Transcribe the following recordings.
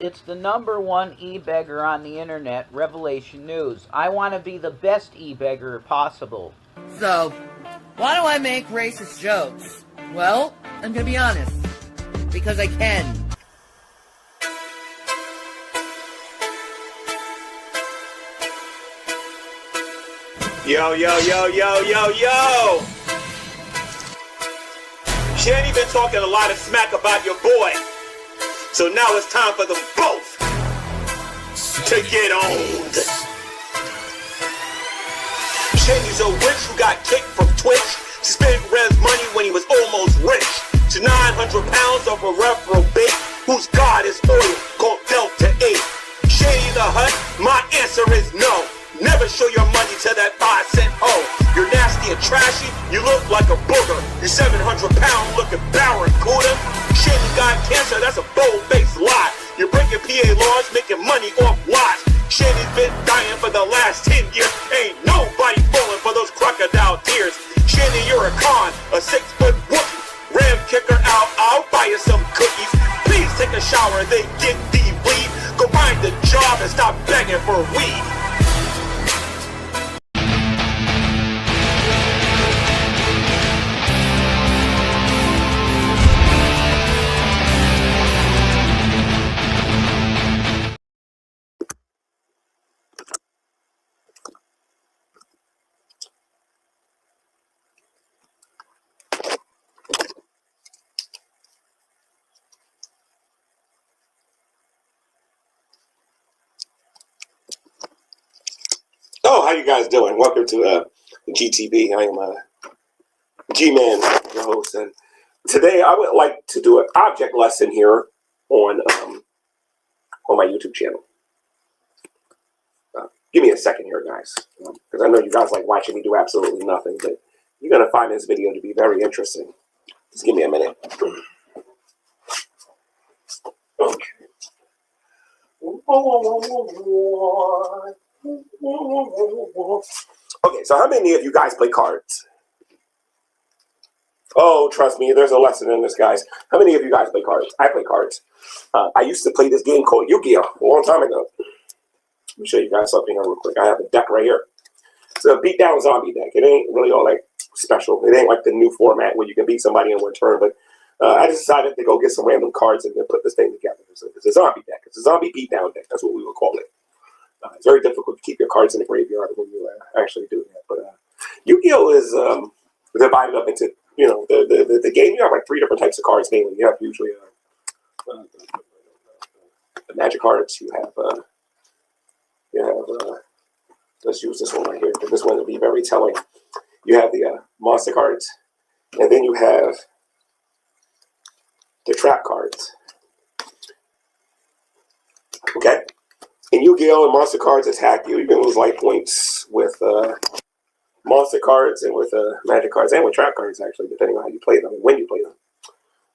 It's the #1 e-beggar on the internet, Revelation News. I want to be the best e-beggar possible. So, why do I make racist jokes? Well, I'm gonna be honest. Because I can. Yo, yo, yo, yo, yo, yo! Shanny been talking a lot of smack about your boy. So now it's time for them both to get owned. Shanny's a witch who got kicked from Twitch. Spent Rev's money when he was almost rich. To 900 pounds of a reprobate whose God is oil called Delta 8. Shady the Hut, my answer is no. Never show your money to that 5-cent hoe. You're nasty and trashy, you look like a booger. You 700-pound looking barracuda. Shady got cancer, that's a bold-faced lie. You're breaking PA laws, making money off lies. Shady's been dying for the last 10 years. Ain't nobody falling for those crocodile tears. Shady, you're a con, a 6-foot wookie. Ram kicker out, I'll buy you some cookies. Please take a shower, then get the weed. Go find a job and stop begging for weed. Oh, how you guys doing? Welcome to GTV. I am G-Man, your host, and today I would like to do an object lesson here on my YouTube channel. Give me a second here, guys, because I know you guys like watching me do absolutely nothing, but you're gonna find this video to be very interesting. Just give me a minute. Okay. Okay, so how many of you guys play cards? Oh, trust me, there's a lesson in this, guys. How many of you guys play cards? I play cards. I used to play this game called Yu-Gi-Oh! A long time ago. Let me show you guys something real quick. I have a deck right here. It's a beat-down zombie deck. It ain't really all like special. It ain't like the new format where you can beat somebody in one turn, but I just decided to go get some random cards and then put this thing together. So it's a zombie deck. It's a zombie beat-down deck. That's what we would call it. It's very difficult to keep your cards in the graveyard when you actually do that. But Yu-Gi-Oh! Is divided up into, you know, the game. You have like 3 different types of cards mainly. You have usually the magic cards. You have let's use this one right here. This one will be very telling. You have the monster cards, and then you have the trap cards. Okay? In Yu-Gi-Oh! And monster cards attack you. You can lose life points with monster cards and with magic cards and with trap cards, actually, depending on how you play them and when you play them.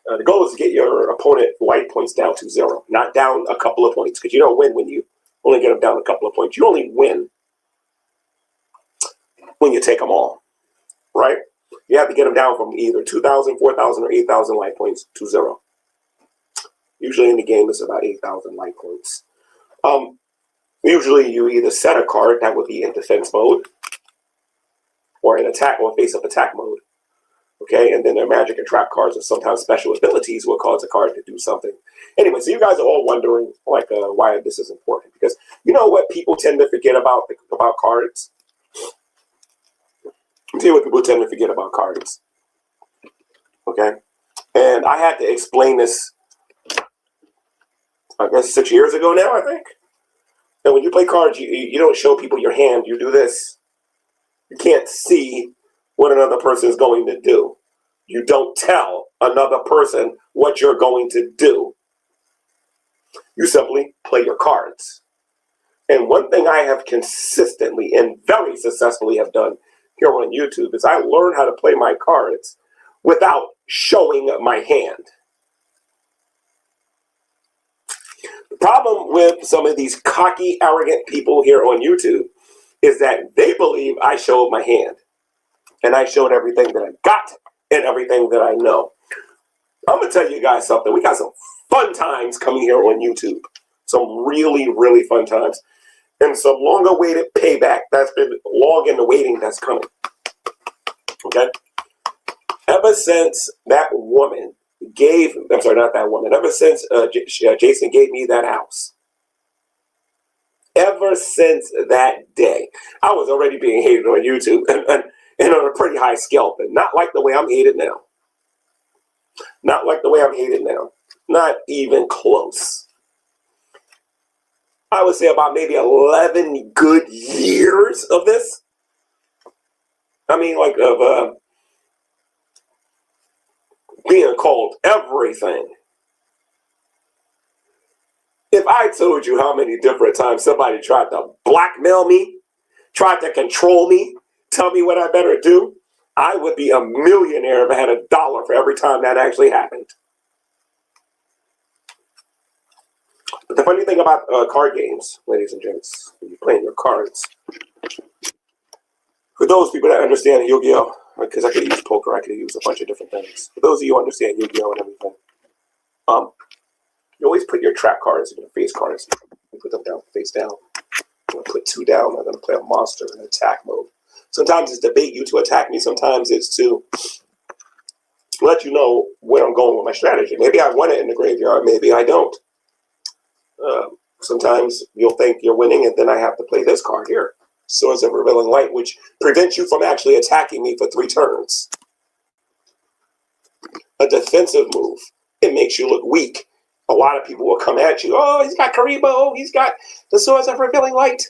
The goal is to get your opponent life points down to 0, not down a couple of points, because you don't win when you only get them down a couple of points. You only win when you take them all, right? You have to get them down from either 2,000, 4,000, or 8,000 life points to 0. Usually in the game, it's about 8,000 life points. Usually you either set a card that would be in defense mode or in attack or face-up attack mode. Okay, and then their magic and trap cards or sometimes special abilities will cause a card to do something. Anyway, so you guys are all wondering like why this is important, because you know what people tend to forget about cards? I'll tell you what people tend to forget about cards. Okay, and I had to explain this, I guess 6 years ago now, I think. And when you play cards, you don't show people your hand. You do this. You can't see what another person is going to do. You don't tell another person what you're going to do. You simply play your cards. And one thing I have consistently and very successfully have done here on YouTube is I learned how to play my cards without showing my hand. The problem with some of these cocky, arrogant people here on YouTube is that they believe I showed my hand. And I showed everything that I got and everything that I know. I'm going to tell you guys something. We got some fun times coming here on YouTube. Some really, really fun times. And some long-awaited payback that's been long in the waiting that's coming. Okay? Ever since that woman gave, I'm sorry, not that woman, ever since Jason gave me that house, ever since that day, I was already being hated on YouTube and on a pretty high scale, but not like the way I'm hated now. Not like the way I'm hated now. Not even close. I would say about maybe 11 good years of this. I mean, like, of being called everything. If I told you how many different times somebody tried to blackmail me, tried to control me, tell me what I better do, I would be a millionaire if I had $1 for every time that actually happened. But the funny thing about card games, ladies and gents, when you're playing your cards, for those people that understand Yu-Gi-Oh, because I could use poker, I could use a bunch of different things. For those of you who understand Yu-Gi-Oh and everything, you always put your trap cards in your face cards. You put them down, face down. I'm going to put 2 down. I'm going to play a monster in attack mode. Sometimes it's to bait you to attack me. Sometimes it's to let you know where I'm going with my strategy. Maybe I want it in the graveyard. Maybe I don't. Sometimes you'll think you're winning, and then I have to play this card here. Swords of Revealing Light, which prevents you from actually attacking me for 3 turns. A defensive move. It makes you look weak. A lot of people will come at you. Oh, he's got Karibo. He's got the Swords of Revealing Light.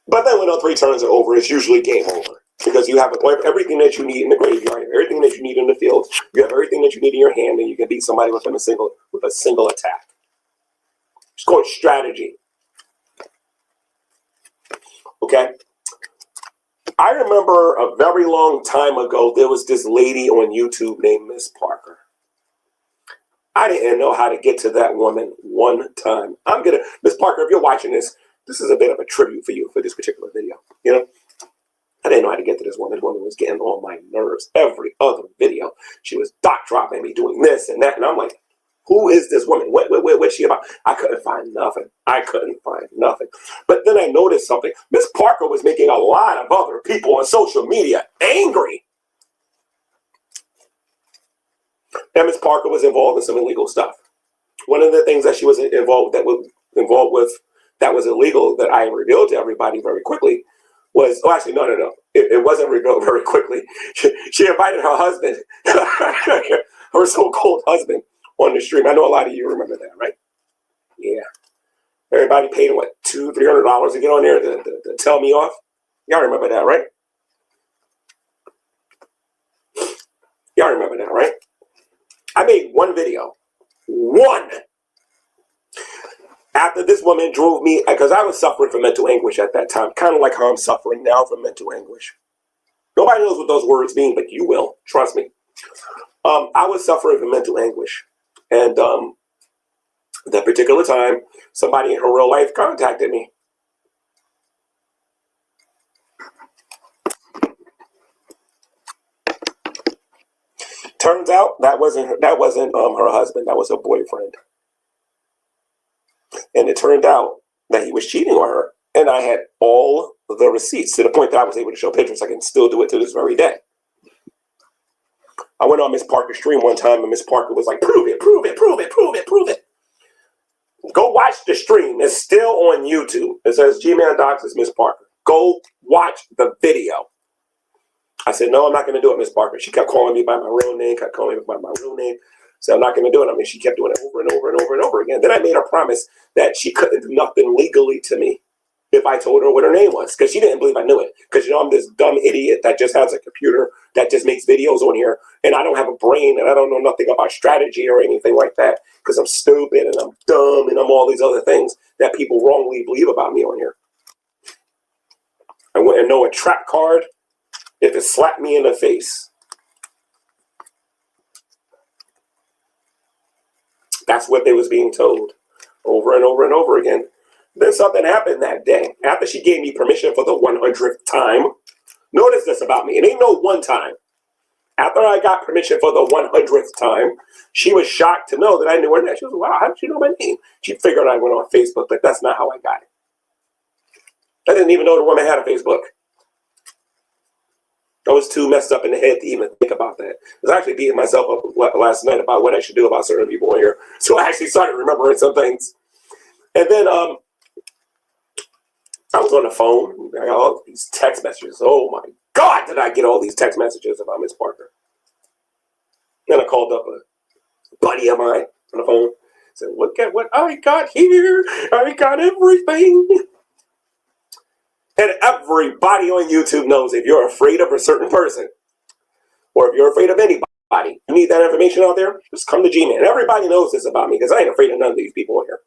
But then when those 3 turns are over, it's usually game over. Because you have everything that you need in the graveyard, everything that you need in the field, you have everything that you need in your hand, and you can beat somebody with a single attack. It's called strategy. Okay? I remember a very long time ago, there was this lady on YouTube named Miss Parker. I didn't know how to get to that woman one time. Miss Parker, if you're watching this, this is a bit of a tribute for you for this particular video. You know? I didn't know how to get to this woman. This woman was getting on my nerves. Every other video, she was doc dropping me, doing this and that. And I'm like, who is this woman? What's she about? I couldn't find nothing. But then I noticed something. Miss Parker was making a lot of other people on social media angry. And Miss Parker was involved in some illegal stuff. One of the things that she was involved with that was illegal that I revealed to everybody very quickly was, oh, actually, no. It wasn't revealed very quickly. She invited her husband, her so-called husband, on the stream. I know a lot of you remember that, right? Yeah. Everybody paid, what, $200-$300 to get on there to tell me off? Y'all remember that, right? Y'all remember that, right? I made one video. One. After this woman drove me, because I was suffering from mental anguish at that time, kind of like how I'm suffering now from mental anguish. Nobody knows what those words mean, but you will. Trust me. I was suffering from mental anguish. And that particular time, somebody in her real life contacted me. Turns out that wasn't her husband. That was her boyfriend. And it turned out that he was cheating on her. And I had all the receipts to the point that I was able to show pictures. I can still do it to this very day. I went on Miss Parker's stream one time, and Miss Parker was like, prove it. Go watch the stream. It's still on YouTube. It says G-Man Docs is Miss Parker. Go watch the video. I said, no, I'm not going to do it, Miss Parker. She kept calling me by my real name, So I'm not going to do it. I mean, she kept doing it over and over again. Then I made her promise that she couldn't do nothing legally to me if I told her what her name was, because she didn't believe I knew it. Because, I'm this dumb idiot that just has a computer that just makes videos on here, and I don't have a brain, and I don't know nothing about strategy or anything like that, because I'm stupid, and I'm dumb, and I'm all these other things that people wrongly believe about me on here. I wouldn't know a trap card if it slapped me in the face. That's what they was being told over and over again. Then something happened that day. After she gave me permission for the 100th time. Notice this about me. It ain't no one time. After I got permission for the 100th time, she was shocked to know that I knew her name. She was, wow, how did you know my name? She figured I went on Facebook, but that's not how I got it. I didn't even know the woman had a Facebook. I was too messed up in the head to even think about that. I was actually beating myself up last night about what I should do about certain people in here. So I actually started remembering some things. And then I was on the phone. I got all these text messages. Oh my God, did I get all these text messages about Miss Parker? Then I called up a buddy of mine on the phone. Said, look at what I got here. I got everything. And everybody on YouTube knows if you're afraid of a certain person, or if you're afraid of anybody, you need that information out there, just come to G-Man. Everybody knows this about me because I ain't afraid of none of these people in here.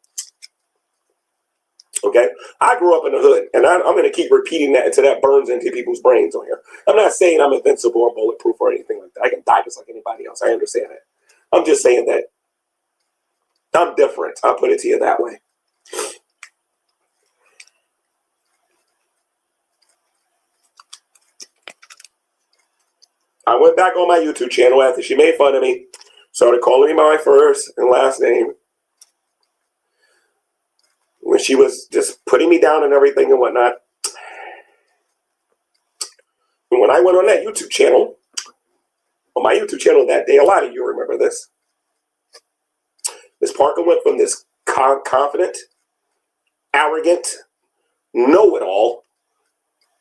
Okay? I grew up in the hood, and I'm going to keep repeating that until that burns into people's brains on here. I'm not saying I'm invincible or bulletproof or anything like that. I can die just like anybody else. I understand that. I'm just saying that I'm different. I'll put it to you that way. I went back on my YouTube channel after she made fun of me, started calling me my first and last name, when she was just putting me down and everything and whatnot. And when I went on that YouTube channel, on my YouTube channel that day, a lot of you remember this, Miss Parker went from this confident, arrogant, know-it-all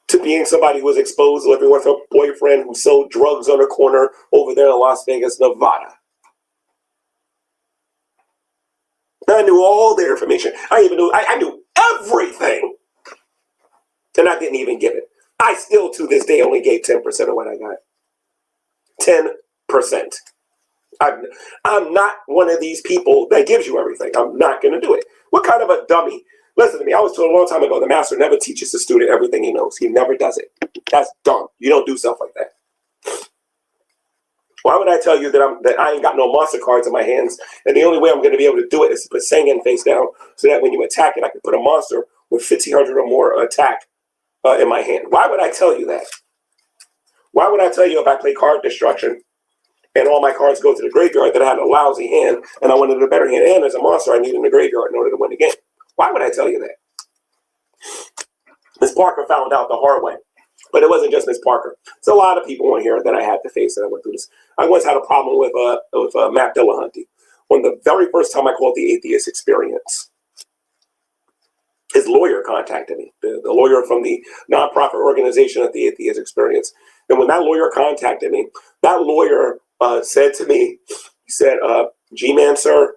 to being somebody who was exposed living with her boyfriend who sold drugs on a corner over there in Las Vegas, Nevada. I knew all their information. I knew everything. And I didn't even give it. I still, to this day, only gave 10% of what I got. 10%. I'm not one of these people that gives you everything. I'm not going to do it. What kind of a dummy? Listen to me. I was told a long time ago, the master never teaches the student everything he knows. He never does it. That's dumb. You don't do stuff like that. Why would I tell you that I ain't got no monster cards in my hands, and the only way I'm going to be able to do it is to put Sangan face down, so that when you attack it, I can put a monster with 1,500 or more attack in my hand? Why would I tell you that? Why would I tell you if I play card destruction and all my cards go to the graveyard that I had a lousy hand and I wanted a better hand, and there's a monster I need in the graveyard in order to win the game? Why would I tell you that? Miss Parker found out the hard way. But it wasn't just Miss Parker. There's a lot of people on here that I had to face that I went through this. I once had a problem with Matt Dillahunty. On the very first time I called the Atheist Experience, his lawyer contacted me, the lawyer from the nonprofit organization at the Atheist Experience. And when that lawyer contacted me, that lawyer said to me, he said, G-Man, sir,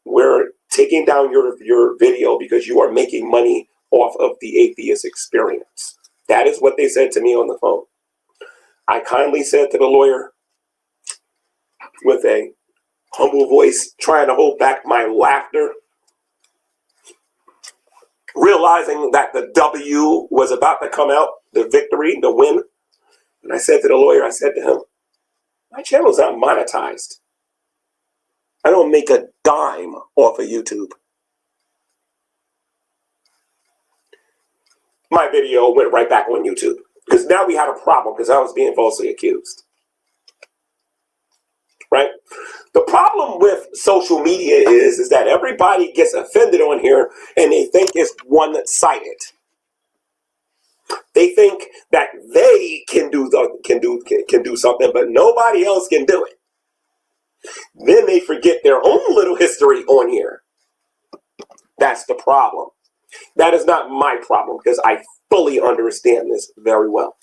we're taking down your video because you are making money off of the Atheist Experience. That is what they said to me on the phone. I kindly said to the lawyer, with a humble voice, trying to hold back my laughter, realizing that the W was about to come out, the victory, the win. And I said to the lawyer, I said to him, my channel's not monetized. I don't make a dime off of YouTube. My video went right back on YouTube because now we had a problem because I was being falsely accused. Right? The problem with social media is that everybody gets offended on here and they think it's one-sided. They think that they can do something, but nobody else can do it. Then they forget their own little history on here. That's the problem. That is not my problem because I fully understand this very well.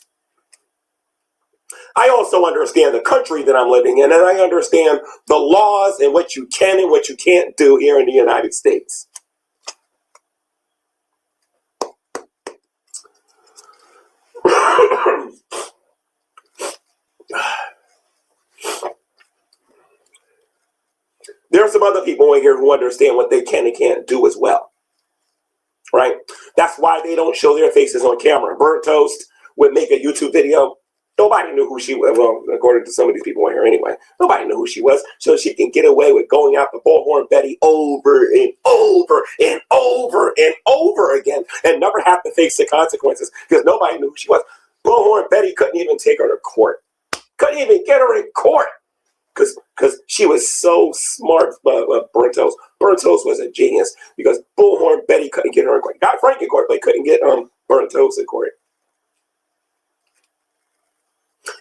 I also understand the country that I'm living in, and I understand the laws and what you can and what you can't do here in the United States. There are some other people in here who understand what they can and can't do as well. Right? That's why they don't show their faces on camera. Burnt Toast would make a YouTube video. Nobody knew who she was. Well, according to some of these people in here anyway. Nobody knew who she was. So she can get away with going out the Bullhorn Betty over and over and over and over again and never have to face the consequences because nobody knew who she was. Bullhorn Betty couldn't even take her to court. Couldn't even get her in court because she was so smart. Bertos was a genius because Bullhorn Betty couldn't get her in court. Got Frank in court, but couldn't get Bertos in court.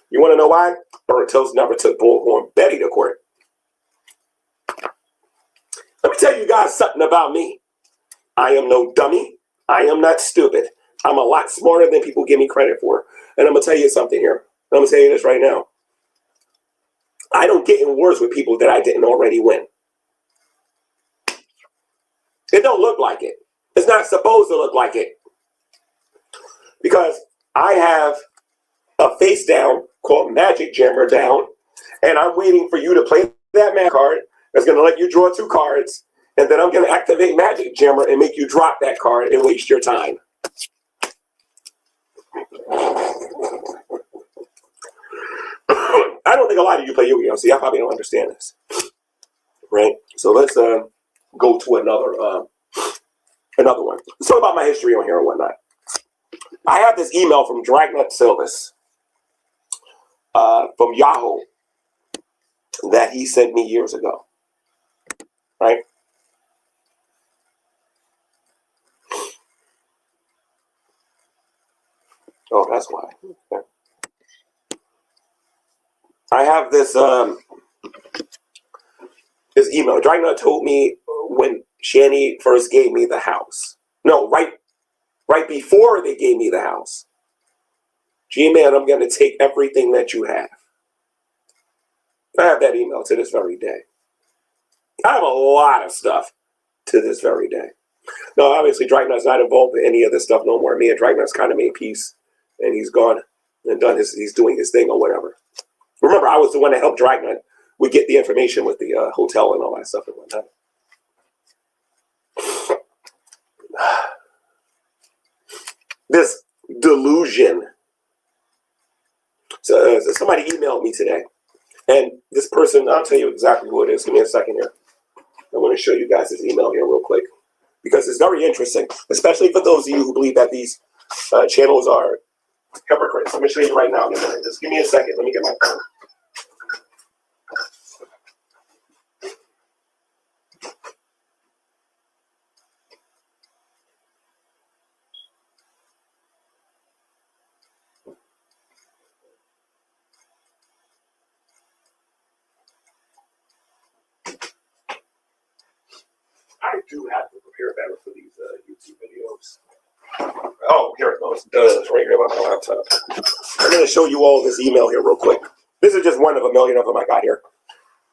You want to know why? Bertos never took Bullhorn Betty to court. Let me tell you guys something about me. I am no dummy. I am not stupid. I'm a lot smarter than people give me credit for. And I'm going to tell you something here. I'm going to tell you this right now. I don't get in wars with people that I didn't already win. It don't look like it. It's not supposed to look like it. Because I have a face down called Magic Jammer down, and I'm waiting for you to play that magic card that's going to let you draw 2 cards, and then I'm going to activate Magic Jammer and make you drop that card and waste your time. I don't think a lot of you play Yu-Gi-Oh! See, I probably don't understand this. Right? So let's go to another one. Let's talk about my history on here and whatnot. I have this email from Dragnut Silvis from Yahoo that he sent me years ago. Right? Oh, that's why. Okay. I have this this email. Dragnut told me when Shani first gave me the house. No, right before they gave me the house. G-Man, I'm going to take everything that you have. I have that email to this very day. I have a lot of stuff to this very day. No, obviously Dragnut's not involved in any of this stuff no more. Me and Dragnut's kind of made peace, and he's gone and done he's doing his thing or whatever. Remember, I was the one that helped Dragnut. We get the information with the hotel and all that stuff and whatnot. This delusion. So somebody emailed me today, and this person, I'll tell you exactly who it is. Give me a second here. I want to show you guys this email here real quick because it's very interesting, especially for those of you who believe that these channels are hypocrites. I'm going to show you right now. Just give me a second. Let me get my phone. I do have to prepare better for these YouTube videos. Oh, here it goes. It's right here on my laptop. I'm going to show you all this email here real quick. This is just one of a million of them I got here.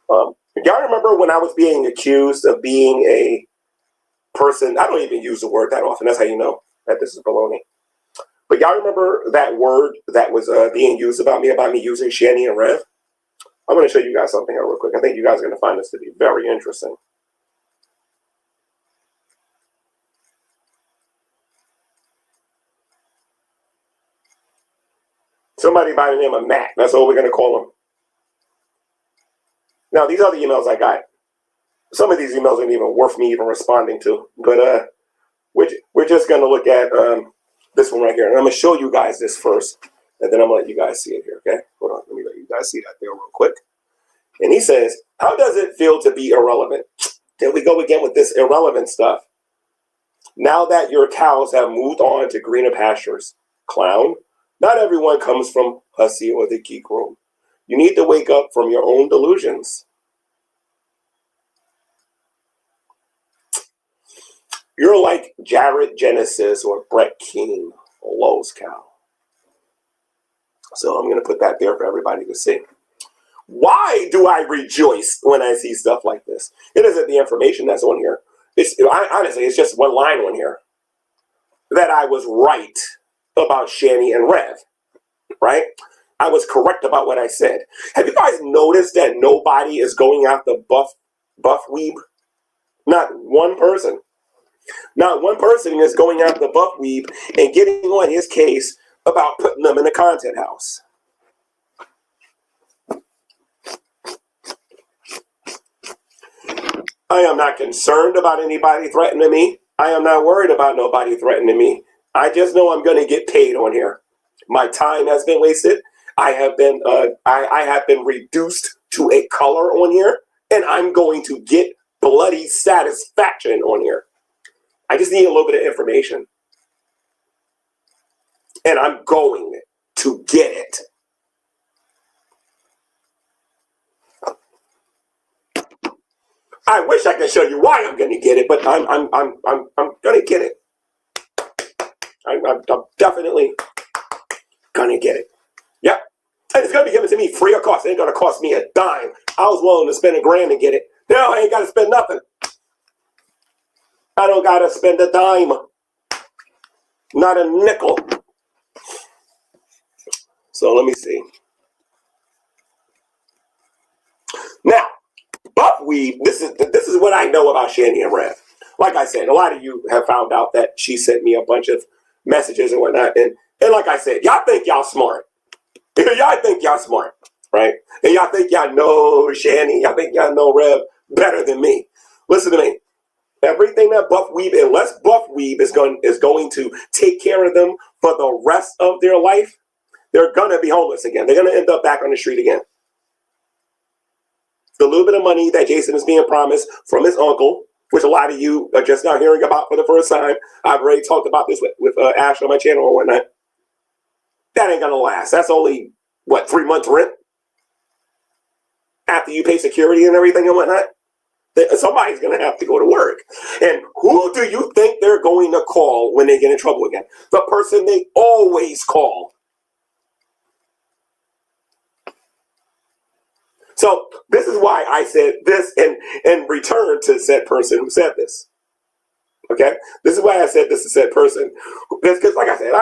Y'all remember when I was being accused of being a person? I don't even use the word that often. That's how you know that this is baloney. But y'all remember that word that was being used about me using Shani and Rev? I'm going to show you guys something here real quick. I think you guys are going to find this to be very interesting. Somebody by the name of Matt. That's all we're going to call him. Now, these are the emails I got. Some of these emails aren't even worth me even responding to. But we're just going to look at this one right here. And I'm going to show you guys this first. And then I'm going to let you guys see it here, okay? Hold on. Let me let you guys see that there real quick. And he says, how does it feel to be irrelevant? There we go again with this irrelevant stuff. Now that your cows have moved on to greener pastures, clown. Not everyone comes from Hussy or the Geek Room. You need to wake up from your own delusions. You're like Jared Genesis or Brett King or Lowe's Cow. So I'm going to put that there for everybody to see. Why do I rejoice when I see stuff like this? It isn't the information that's on here. Honestly, it's just one line on here. That I was right about Shani and Rev, right? I was correct about what I said. Have you guys noticed that nobody is going after Buff Weeb? Not one person. Not one person is going after Buff Weeb and getting on his case about putting them in the content house. I am not concerned about anybody threatening me. I am not worried about nobody threatening me. I just know I'm going to get paid on here. My time has been wasted. I have been I have been reduced to a color on here, and I'm going to get bloody satisfaction on here. I just need a little bit of information, and I'm going to get it. I wish I could show you why I'm going to get it, but I'm going to get it. I'm definitely going to get it. Yep. And it's going to be given to me free of cost. It ain't going to cost me a dime. I was willing to spend $1,000 to get it. Now I ain't got to spend nothing. I don't got to spend a dime. Not a nickel. So let me see. Now, Buffweed, this is what I know about Shanny and Rev. Like I said, a lot of you have found out that she sent me a bunch of messages and whatnot. And like I said, y'all think y'all smart. Y'all think y'all smart, right? And y'all think y'all know Shanny. Y'all think y'all know Rev better than me. Listen to me. Everything that Buffweed, unless Buffweed is going to take care of them for the rest of their life, they're going to be homeless again. They're going to end up back on the street again. The little bit of money that Jason is being promised from his uncle, which a lot of you are just now hearing about for the first time. I've already talked about this with Ash on my channel or whatnot. That ain't going to last. That's only, 3 months rent? After you pay security and everything and whatnot? Somebody's going to have to go to work. And who do you think they're going to call when they get in trouble again? The person they always call. So this is why I said this in return to said person who said this. Okay? This is why I said this to said person. Because like I said,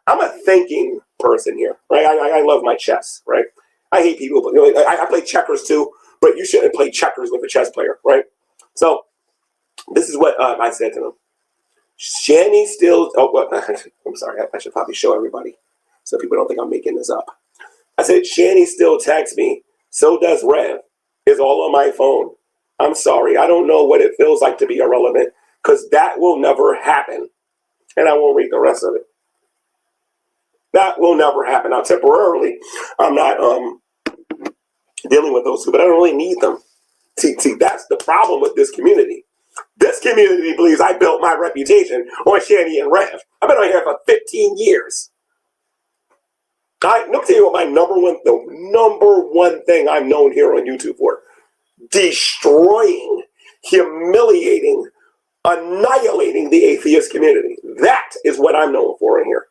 I'm a thinking person here. Right? I love my chess. Right? I hate people. But, I play checkers too. But you shouldn't play checkers with a chess player. Right? So this is what I said to them. Shanny still... I'm sorry. I should probably show everybody so people don't think I'm making this up. I said, Shanny still texts me. So does Rev. It's all on my phone. I'm sorry. I don't know what it feels like to be irrelevant because that will never happen. And I won't read the rest of it. That will never happen. Now, temporarily, I'm not dealing with those two, but I don't really need them. See, that's the problem with this community. This community believes I built my reputation on Shanny and Rev. I've been on here for 15 years. Let me tell you what the number one thing I'm known here on YouTube for. Destroying, humiliating, annihilating the atheist community. That is what I'm known for in here.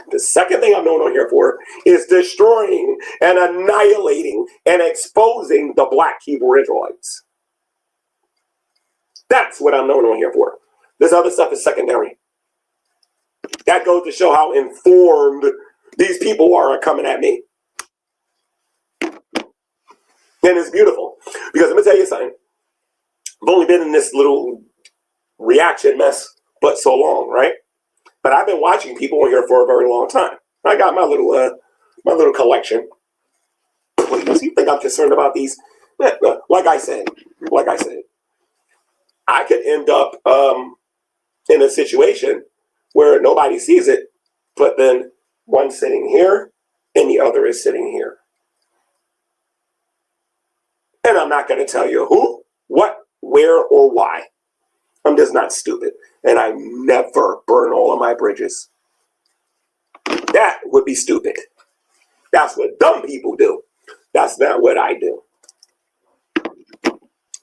The second thing I'm known on here for is destroying and annihilating and exposing the Black Hebrew Israelites. That's what I'm known on here for. This other stuff is secondary. That goes to show how informed these people are coming at me. And it's beautiful. Because let me tell you something. I've only been in this little reaction mess but so long, right? But I've been watching people on here for a very long time. I got my little collection. Please, you think I'm concerned about these? Like I said, I could end up in a situation where nobody sees it, but then one's sitting here and the other is sitting here. And I'm not going to tell you who, what, where, or why. I'm just not stupid. And I never burn all of my bridges. That would be stupid. That's what dumb people do. That's not what I do.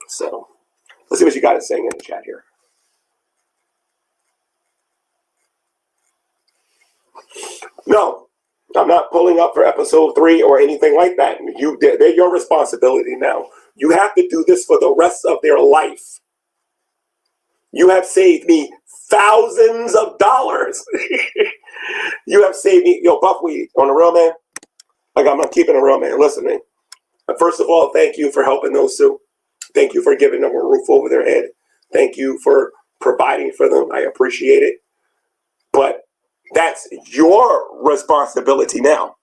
So, let's see what you guys are saying in the chat here. No, I'm not pulling up for episode 3 or anything like that. They're your responsibility now. You have to do this for the rest of their life. You have saved me thousands of dollars. You have saved me. Yo, Buffweed, on the real, man. Like, I'm not keeping a real, man. Listen, man. First of all, thank you for helping those two. Thank you for giving them a roof over their head. Thank you for providing for them. I appreciate it. But that's your responsibility now.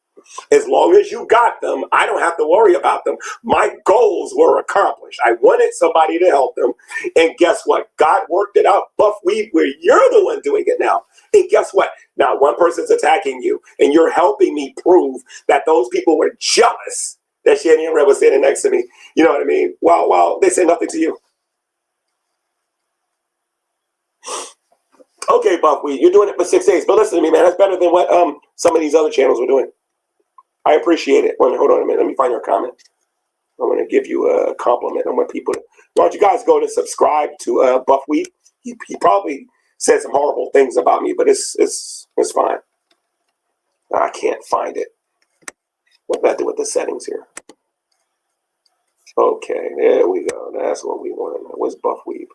As long as you got them, I don't have to worry about them. My goals were accomplished. I wanted somebody to help them. And guess what? God worked it out. Buff Weed, where you're the one doing it now. And guess what? Now one person's attacking you, and you're helping me prove that those people were jealous that Shanny and Red was standing next to me. You know what I mean? Well, they say nothing to you. Okay, Buff Weed, you're doing it for 6 days. But listen to me, man. That's better than what some of these other channels were doing. I appreciate it. Hold on a minute. Let me find your comment. I'm going to give you a compliment on what people. Why don't you guys go to subscribe to Buff Weed? He probably said some horrible things about me, but it's fine. I can't find it. What did I do with the settings here? Okay, there we go. That's what we want to know. Where's Buff Weed?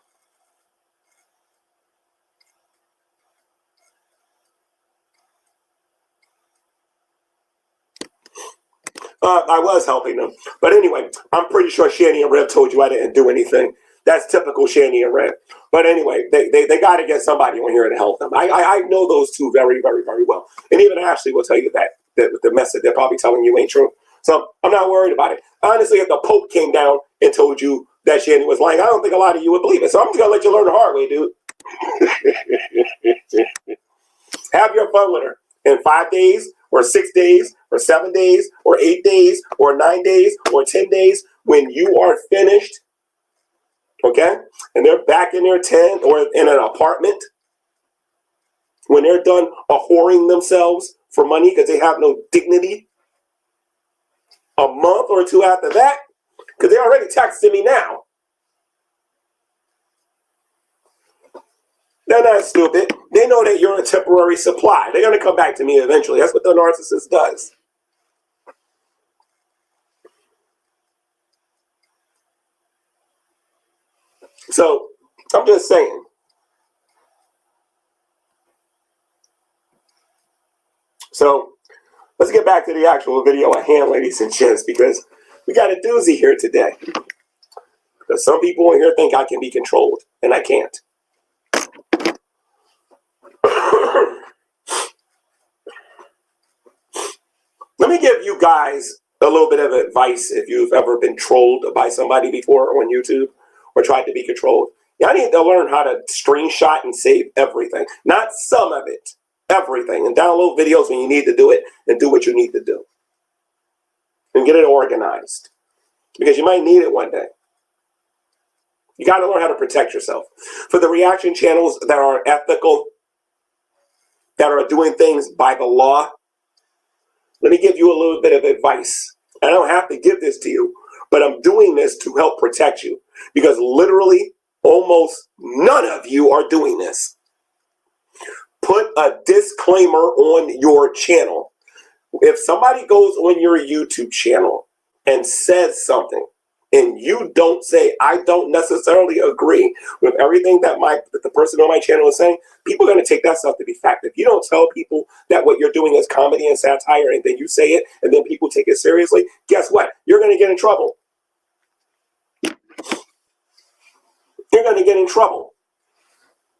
I was helping them. But anyway, I'm pretty sure Shanny and Red told you I didn't do anything. That's typical Shanny and Red. But anyway, they got to get somebody on here to help them. I know those two very, very, very well. And even Ashley will tell you that the message they're probably telling you ain't true. So I'm not worried about it. Honestly, if the Pope came down and told you that Shanny was lying, I don't think a lot of you would believe it. So I'm just going to let you learn the hard way, dude. Have your fun with her. In 5 days, or 6 days, or 7 days, or 8 days, or 9 days, or 10 days, when you are finished, okay, and they're back in their tent or in an apartment, when they're done whoring themselves for money because they have no dignity, a month or two after that, because they already texting me now. They're not stupid. They know that you're a temporary supply. They're going to come back to me eventually. That's what the narcissist does. So, I'm just saying. So, let's get back to the actual video at hand, ladies and gents, because we got a doozy here today. Because some people in here think I can be controlled, and I can't. Let me give you guys a little bit of advice if you've ever been trolled by somebody before on YouTube or tried to be controlled. I need to learn how to screenshot and save everything. Not some of it, everything. And download videos when you need to do it and do what you need to do. And get it organized. Because you might need it one day. You got to learn how to protect yourself. For the reaction channels that are ethical, that are doing things by the law, let me give you a little bit of advice. I don't have to give this to you, but I'm doing this to help protect you. Because literally, almost none of you are doing this. Put a disclaimer on your channel. If somebody goes on your YouTube channel and says something, and you don't say, I don't necessarily agree with everything that the person on my channel is saying, people are going to take that stuff to be fact. If you don't tell people that what you're doing is comedy and satire, and then you say it, and then people take it seriously, guess what? You're going to get in trouble. You're going to get in trouble.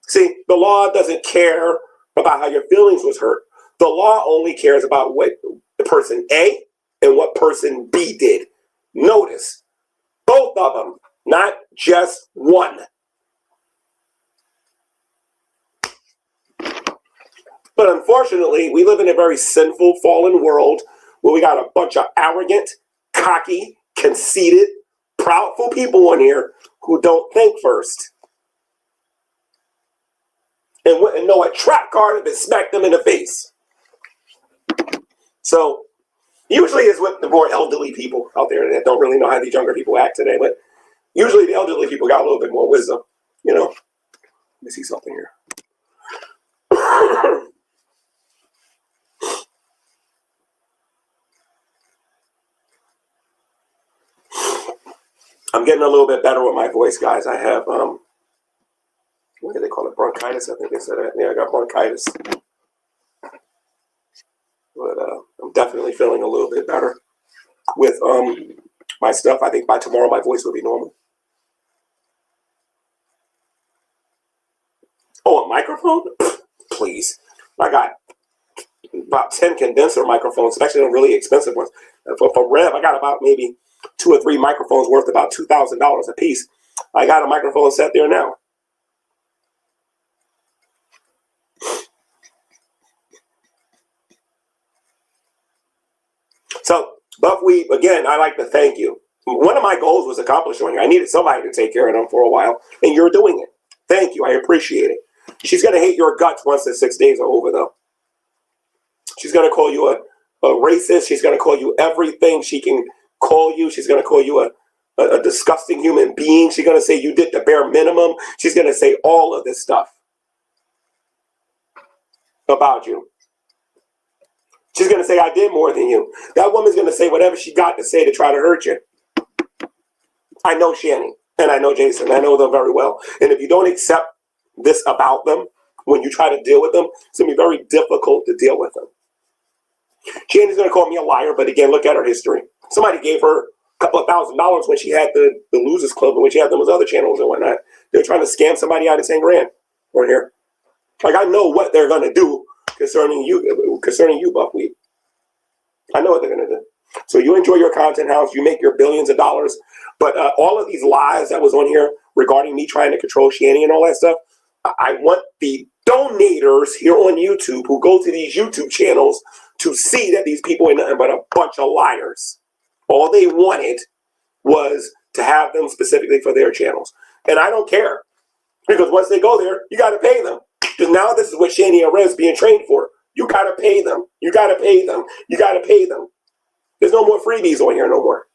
See, the law doesn't care about how your feelings was hurt. The law only cares about what the person A and what person B did. Notice. Both of them, not just one. But unfortunately, we live in a very sinful, fallen world where we got a bunch of arrogant, cocky, conceited, proudful people on here who don't think first. And know a trap card if it smacked them in the face. So, usually it's with the more elderly people out there that don't really know how these younger people act today. But usually the elderly people got a little bit more wisdom, you know. Let me see something here. I'm getting a little bit better with my voice, guys. I have, what do they call it? Bronchitis, I think they said that. Yeah, I got bronchitis. But I'm definitely feeling a little bit better with my stuff. I think by tomorrow my voice will be normal. Oh, a microphone? Please. I got about 10 condenser microphones, especially the really expensive ones. For Rev, I got about maybe 2 or 3 microphones worth about $2,000 a piece. I got a microphone set there now. So, Buckwheat, again, I like to thank you. One of my goals was accomplished on you. I needed somebody to take care of them for a while, and you're doing it. Thank you. I appreciate it. She's going to hate your guts once the 6 days are over, though. She's going to call you a racist. She's going to call you everything she can call you. She's going to call you a disgusting human being. She's going to say you did the bare minimum. She's going to say all of this stuff about you. She's going to say, I did more than you. That woman's going to say whatever she got to say to try to hurt you. I know Shani, and I know Jason. I know them very well. And if you don't accept this about them, when you try to deal with them, it's going to be very difficult to deal with them. Shani's going to call me a liar, but again, look at her history. Somebody gave her a couple of $1,000s when she had the Losers Club and when she had those other channels and whatnot. They're trying to scam somebody out of 10 grand on here. Like, I know what they're going to do concerning you, Buckwheat. I know what they're going to do. So you enjoy your content house. You make your billions of dollars. But all of these lies that was on here regarding me trying to control Shani and all that stuff, I want the donators here on YouTube who go to these YouTube channels to see that these people are nothing but a bunch of liars. All they wanted was to have them specifically for their channels. And I don't care. Because once they go there, you got to pay them. Because now this is what Shani and Rez being trained for. You got to pay them. You got to pay them. You got to pay them. There's no more freebies on here no more.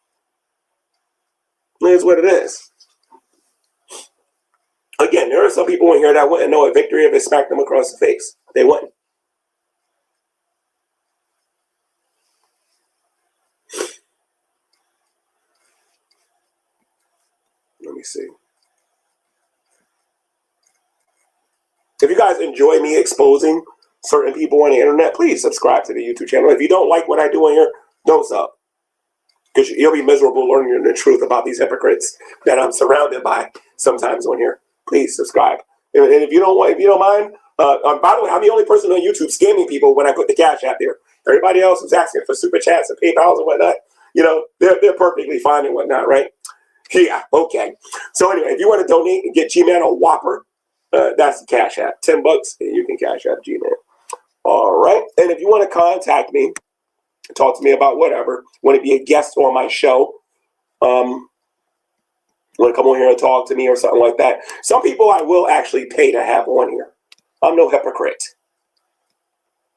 That's what it is. Again, there are some people in here that wouldn't know a victory if it smacked them across the face. They wouldn't. Let me see. If you guys enjoy me exposing certain people on the internet, please subscribe to the YouTube channel. If you don't like what I do on here, don't sub. Because you'll be miserable learning the truth about these hypocrites that I'm surrounded by sometimes on here. Please subscribe. And if you don't mind, by the way, I'm the only person on YouTube scamming people when I put the cash out there. Everybody else who's asking for super chats and PayPals and whatnot, you know, they're perfectly fine and whatnot, right? Yeah, okay. So anyway, if you want to donate and get Gman a Whopper, that's the cash app. $10 and you can cash out Gman. All right. And if you want to contact me, talk to me about whatever, want to be a guest on my show, want to come on here and talk to me or something like that. Some people I will actually pay to have on here. I'm no hypocrite.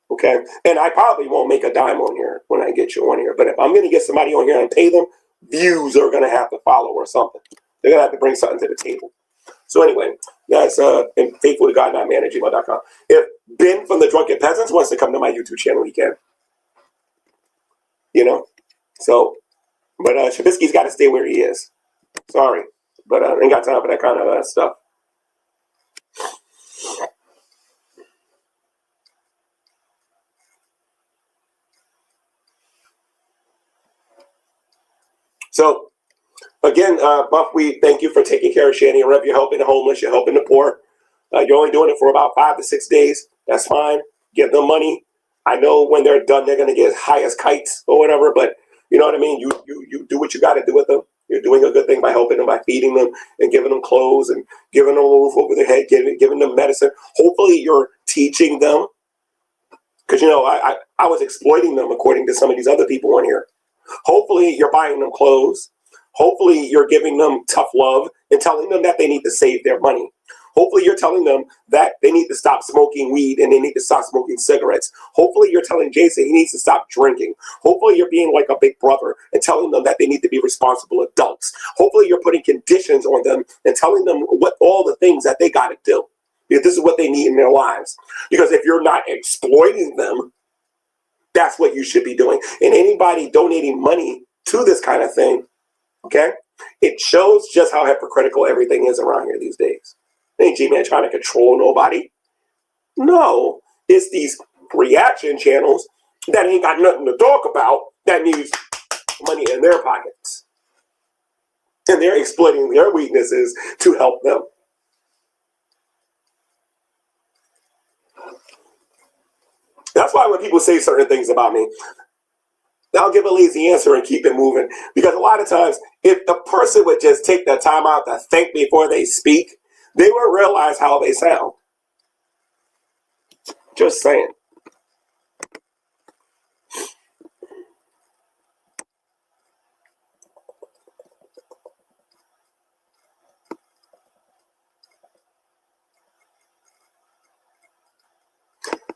Okay? And I probably won't make a dime on here when I get you on here. But if I'm going to get somebody on here and pay them, views are going to have to follow or something. They're going to have to bring something to the table. So anyway, that's faithful to God, not man at gmail.com. If Ben from the Drunken Peasants wants to come to my YouTube channel, he can. You know? So, but Shabisky's got to stay where he is. Sorry. But I ain't got time for that kind of stuff. So, again, Buckwheat, thank you for taking care of Shani and Rev. You're helping the homeless. You're helping the poor. You're only doing it for about 5 to 6 days. That's fine. Give them money. I know when they're done, they're going to get high as kites or whatever. But you know what I mean? You do what you got to do with them. You're doing a good thing by helping them, by feeding them and giving them clothes and giving them a roof over their head, giving them medicine. Hopefully you're teaching them. Because, you know, I was exploiting them according to some of these other people on here. Hopefully you're buying them clothes. Hopefully you're giving them tough love and telling them that they need to save their money. Hopefully you're telling them that they need to stop smoking weed and they need to stop smoking cigarettes. Hopefully you're telling Jason he needs to stop drinking. Hopefully you're being like a big brother and telling them that they need to be responsible adults. Hopefully you're putting conditions on them and telling them what all the things that they got to do. Because this is what they need in their lives. Because if you're not exploiting them, that's what you should be doing. And anybody donating money to this kind of thing, okay, it shows just how hypocritical everything is around here these days. Ain't G-Man trying to control nobody. No, it's these reaction channels that ain't got nothing to talk about that needs money in their pockets. And they're exploiting their weaknesses to help them. That's That's why when people say certain things about me, I'll give a lazy answer and keep it moving. Because a lot of times, if the person would just take the time out to think before they speak, they would realize how they sound. Just saying.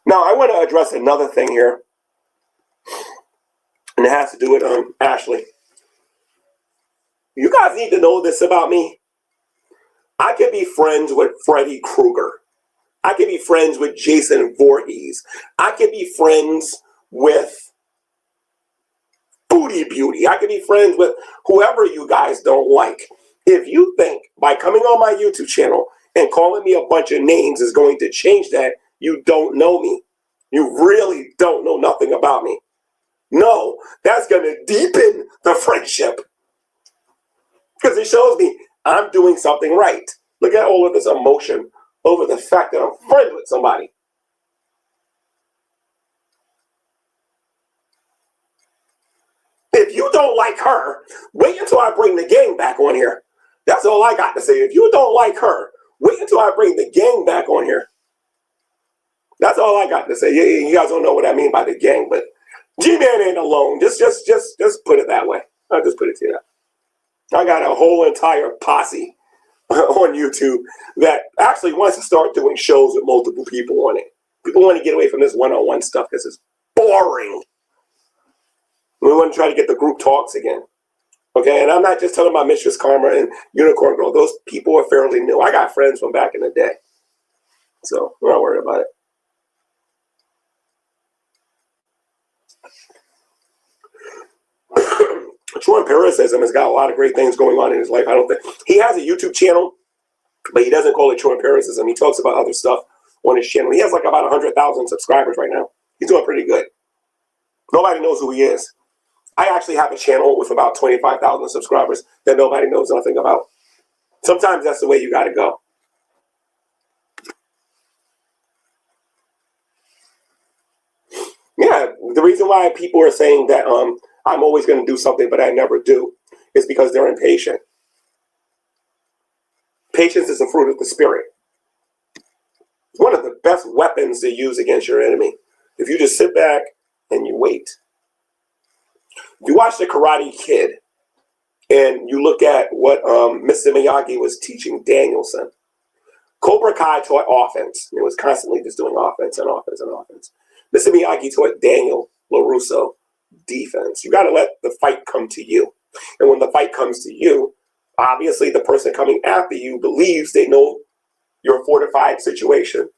Now, I want to address another thing here, and it has to do with Ashley. You guys need to know this about me. I could be friends with Freddy Krueger. I could be friends with Jason Voorhees. I could be friends with Booty Beauty. I could be friends with whoever you guys don't like. If you think by coming on my YouTube channel and calling me a bunch of names is going to change that, you don't know me. You really don't know nothing about me. No, that's going to deepen the friendship. Because it shows me I'm doing something right. Look at all of this emotion over the fact that I'm friends with somebody. If you don't like her, wait until I bring the gang back on here. That's all I got to say. If you don't like her, wait until I bring the gang back on here. That's all I got to say. You guys don't know what I mean by the gang, but G-Man ain't alone. Just put it that way. I'll just put it to you. I got a whole entire posse on YouTube that actually wants to start doing shows with multiple people on it. People want to get away from this one-on-one stuff because it's boring. We want to try to get the group talks again. Okay, and I'm not just talking about Mistress Karma and Unicorn Girl. Those people are fairly new. I got friends from back in the day. So we're not worried about it. Troy Parasitism has got a lot of great things going on in his life. I don't think he has a YouTube channel, but he doesn't call it Troy Parasitism. He talks about other stuff on his channel. He has like about 100,000 subscribers right now. He's doing pretty good. Nobody knows who he is. I actually have a channel with about 25,000 subscribers that nobody knows nothing about. Sometimes that's the way you got to go. Yeah, the reason why people are saying that I'm always going to do something, but I never do, is because they're impatient. Patience is a fruit of the spirit. It's one of the best weapons to use against your enemy. If you just sit back and you wait. If you watch The Karate Kid and you look at what Mr. Miyagi was teaching Danielson, Cobra Kai taught offense. It was constantly just doing offense and offense and offense. Mr. Miyagi taught Daniel LaRusso defense. You got to let the fight come to you. And when the fight comes to you, obviously the person coming after you believes they know your fortified situation.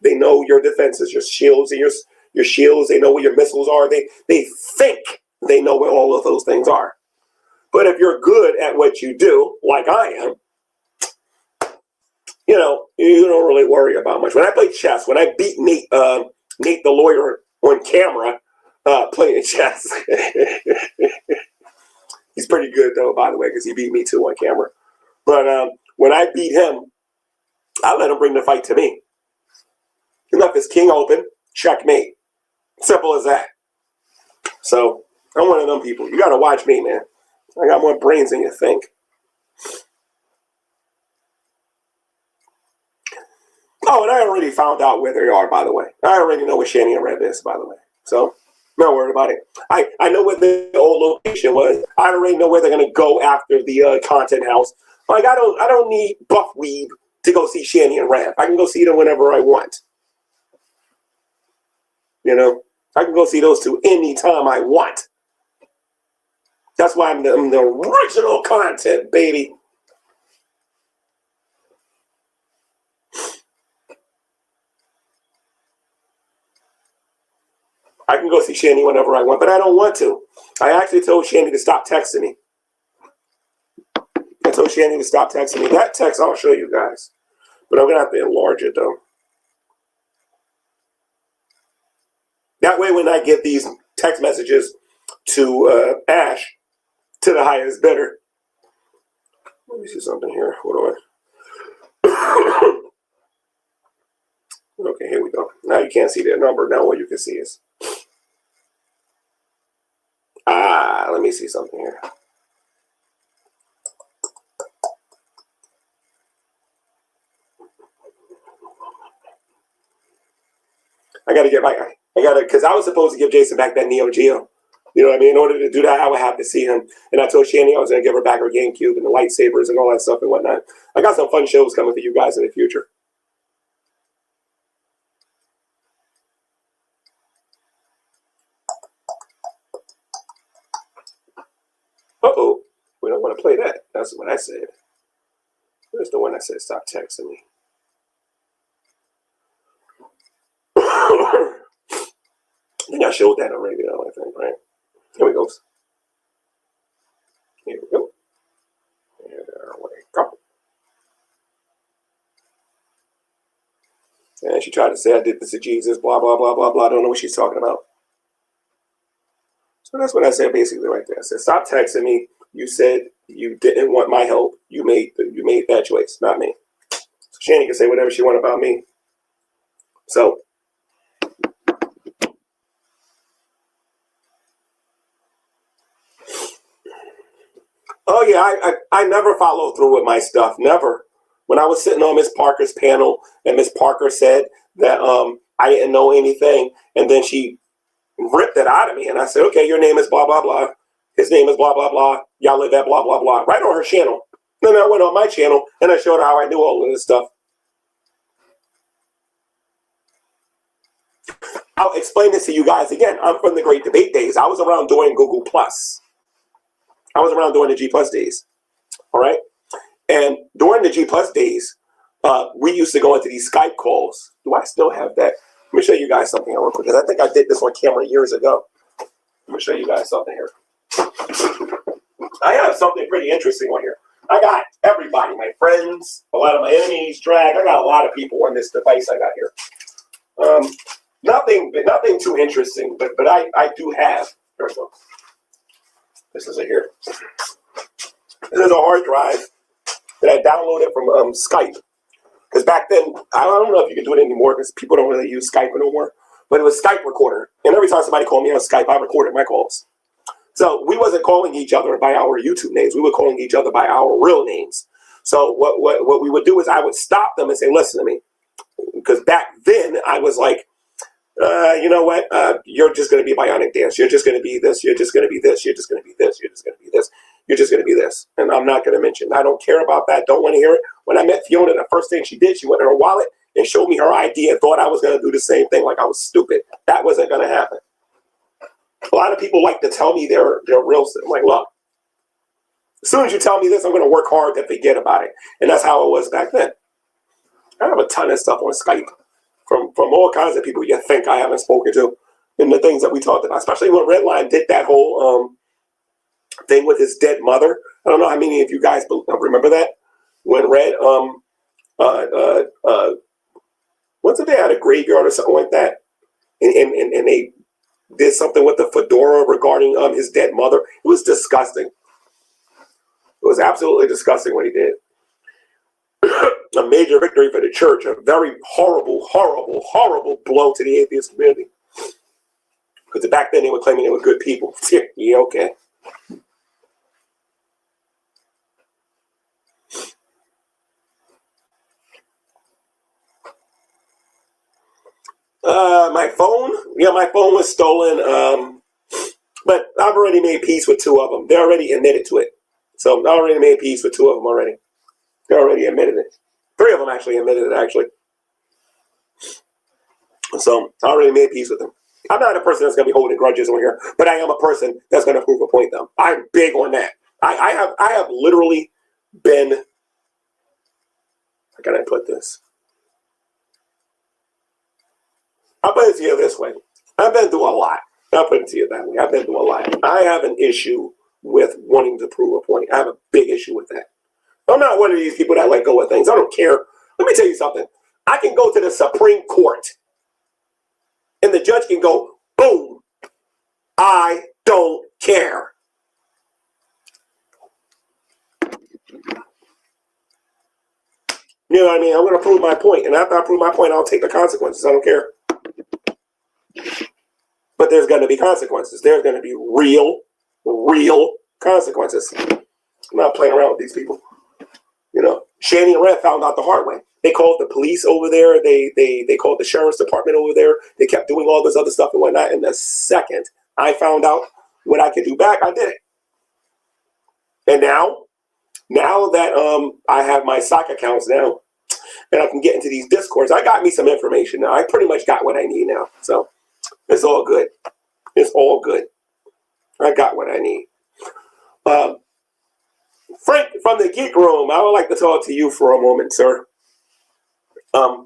They know your defenses, your shields and your shields. They know where your missiles are. They think they know where all of those things are. But if you're good at what you do, like I am, you don't really worry about much. When I play chess, when I beat Nate the lawyer on camera playing chess, he's pretty good though, by the way, because he beat me too on camera. But when I beat him, I let him bring the fight to me. He left his king open, checkmate. Simple as that. So I'm one of them people. You got to watch me, man. I got more brains than you think. Oh, and I already found out where they are, by the way. I already know where Shanny and Rev is, by the way. So, not worried about it. I know where the old location was. I already know where they're going to go after the content house. Like, I don't need Buff Weeb to go see Shanny and Rev. I can go see them whenever I want. I can go see those two anytime I want. That's why I'm the original content, baby. I can go see Shanny whenever I want, but I don't want to. I actually told Shanny to stop texting me. I told Shanny to stop texting me. That text I'll show you guys. But I'm going to have to enlarge it, though. That way, when I get these text messages to Ash, to the highest bidder. Let me see something here. Hold on. Okay, here we go. Now you can't see their number. Now what you can see is me see something here. I got to get back. Because I was supposed to give Jason back that Neo Geo. You know what I mean? In order to do that, I would have to see him. And I told Shanny I was going to give her back her GameCube and the lightsabers and all that stuff and whatnot. I got some fun shows coming for you guys in the future. Uh-oh. We don't want to play that. That's what I said. Where's the one that said stop texting me? I think I showed that already, though, I think, right? Here we go. Here we go. There we go. And she tried to say I did this to Jesus, blah, blah, blah, blah, blah. I don't know what she's talking about. So that's what I said basically right there. I said, stop texting me. You said you didn't want my help. You made that choice, not me. So Shanny can say whatever she wants about me. So oh yeah, I never follow through with my stuff. Never. When I was sitting on Miss Parker's panel and Miss Parker said that I didn't know anything, and then she ripped it out of me, and I said, okay, your name is blah blah blah. His name is blah blah blah. Y'all live at blah blah blah. Right on her channel. Then I went on my channel and I showed her how I knew all of this stuff. I'll explain this to you guys again. I'm from the Great Debate days. I was around during Google Plus. I was around during the G Plus days. All right. And during the G Plus days, we used to go into these Skype calls. Do I still have that? Let me show you guys something real quick, because I think I did this on camera years ago. Let me show you guys something here. I have something pretty interesting on here. I got everybody, my friends, a lot of my enemies, drag. I got a lot of people on this device I got here. Nothing too interesting, but I do have. Here we go. This is it here. This is a hard drive that I downloaded from Skype. Because back then, I don't know if you can do it anymore because people don't really use Skype no more. But it was Skype recorder. And every time somebody called me on Skype, I recorded my calls. So we wasn't calling each other by our YouTube names. We were calling each other by our real names. So what we would do is I would stop them and say, listen to me. Because back then, I was like, you know what? You're just going to be Bionic Dance. You're just going to be this. You're just going to be this. You're just going to be this. You're just going to be this. You're just going to be this. And I'm not going to mention. I don't care about that. Don't want to hear it. When I met Fiona, the first thing she did, she went in her wallet and showed me her ID and thought I was going to do the same thing like I was stupid. That wasn't going to happen. A lot of people like to tell me they're real. I'm like, look, as soon as you tell me this, I'm going to work hard to forget about it. And that's how it was back then. I have a ton of stuff on Skype from all kinds of people you think I haven't spoken to, and the things that we talked about, especially when Redline did that whole thing with his dead mother. I don't know how many of you guys remember that. When Red, once they had a graveyard or something like that, and they did something with the fedora regarding his dead mother. It was disgusting. It was absolutely disgusting what he did. A major victory for the church. A very horrible, horrible, horrible blow to the atheist community. Because back then they were claiming they were good people. Yeah, okay. My phone? Yeah, my phone was stolen. But I've already made peace with two of them. They already admitted to it. So I already made peace with two of them already. They already admitted it. Three of them actually admitted it, actually. So I already made peace with them. I'm not a person that's going to be holding grudges on here, but I am a person that's going to prove a point, though. I'm big on that. I have literally been... How can I put this? I'll put it to you this way. I've been through a lot. I'll put it to you that way. I've been through a lot. I have an issue with wanting to prove a point. I have a big issue with that. I'm not one of these people that let go of things. I don't care. Let me tell you something. I can go to the Supreme Court and the judge can go, boom. I don't care. You know what I mean? I'm going to prove my point. And after I prove my point, I'll take the consequences. I don't care. But there's going to be consequences. There's going to be real real consequences. I'm not playing around with these people. You know, Shanny and Red found out the hard way. They called the police over there. They called the sheriff's department over there. They kept doing all this other stuff and whatnot. And the second I found out what I could do back, I did it. And now that I have my sock accounts now, and I can get into these discords, I got me some information now. I pretty much got what I need now. So it's all good. It's all good. I got what I need. Frank from the Geek Room, I would like to talk to you for a moment, sir. I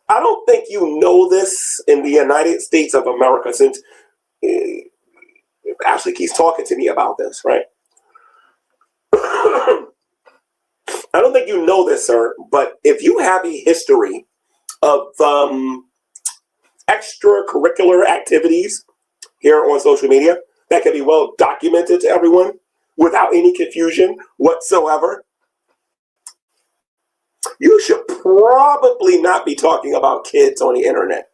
don't think you know this in the United States of America, since Ashley keeps talking to me about this, right? I don't think you know this, sir, but if you have a history of extracurricular activities here on social media that can be well documented to everyone without any confusion whatsoever, you should probably not be talking about kids on the internet.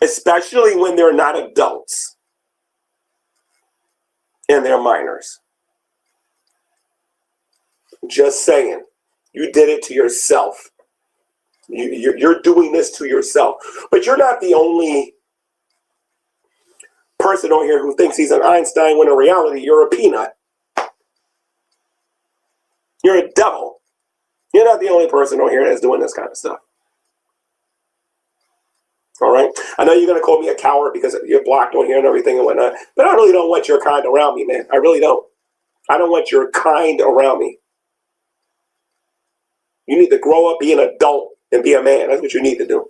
Especially when they're not adults and they're minors. Just saying, you did it to yourself. You're doing this to yourself. But you're not the only person on here who thinks he's an Einstein when in reality you're a peanut. You're a devil. You're not the only person on here that's doing this kind of stuff. All right? I know you're going to call me a coward because you're blocked on here and everything and whatnot, but I really don't want your kind around me, man. I really don't. I don't want your kind around me. You need to grow up, be an adult, and be a man. That's what you need to do.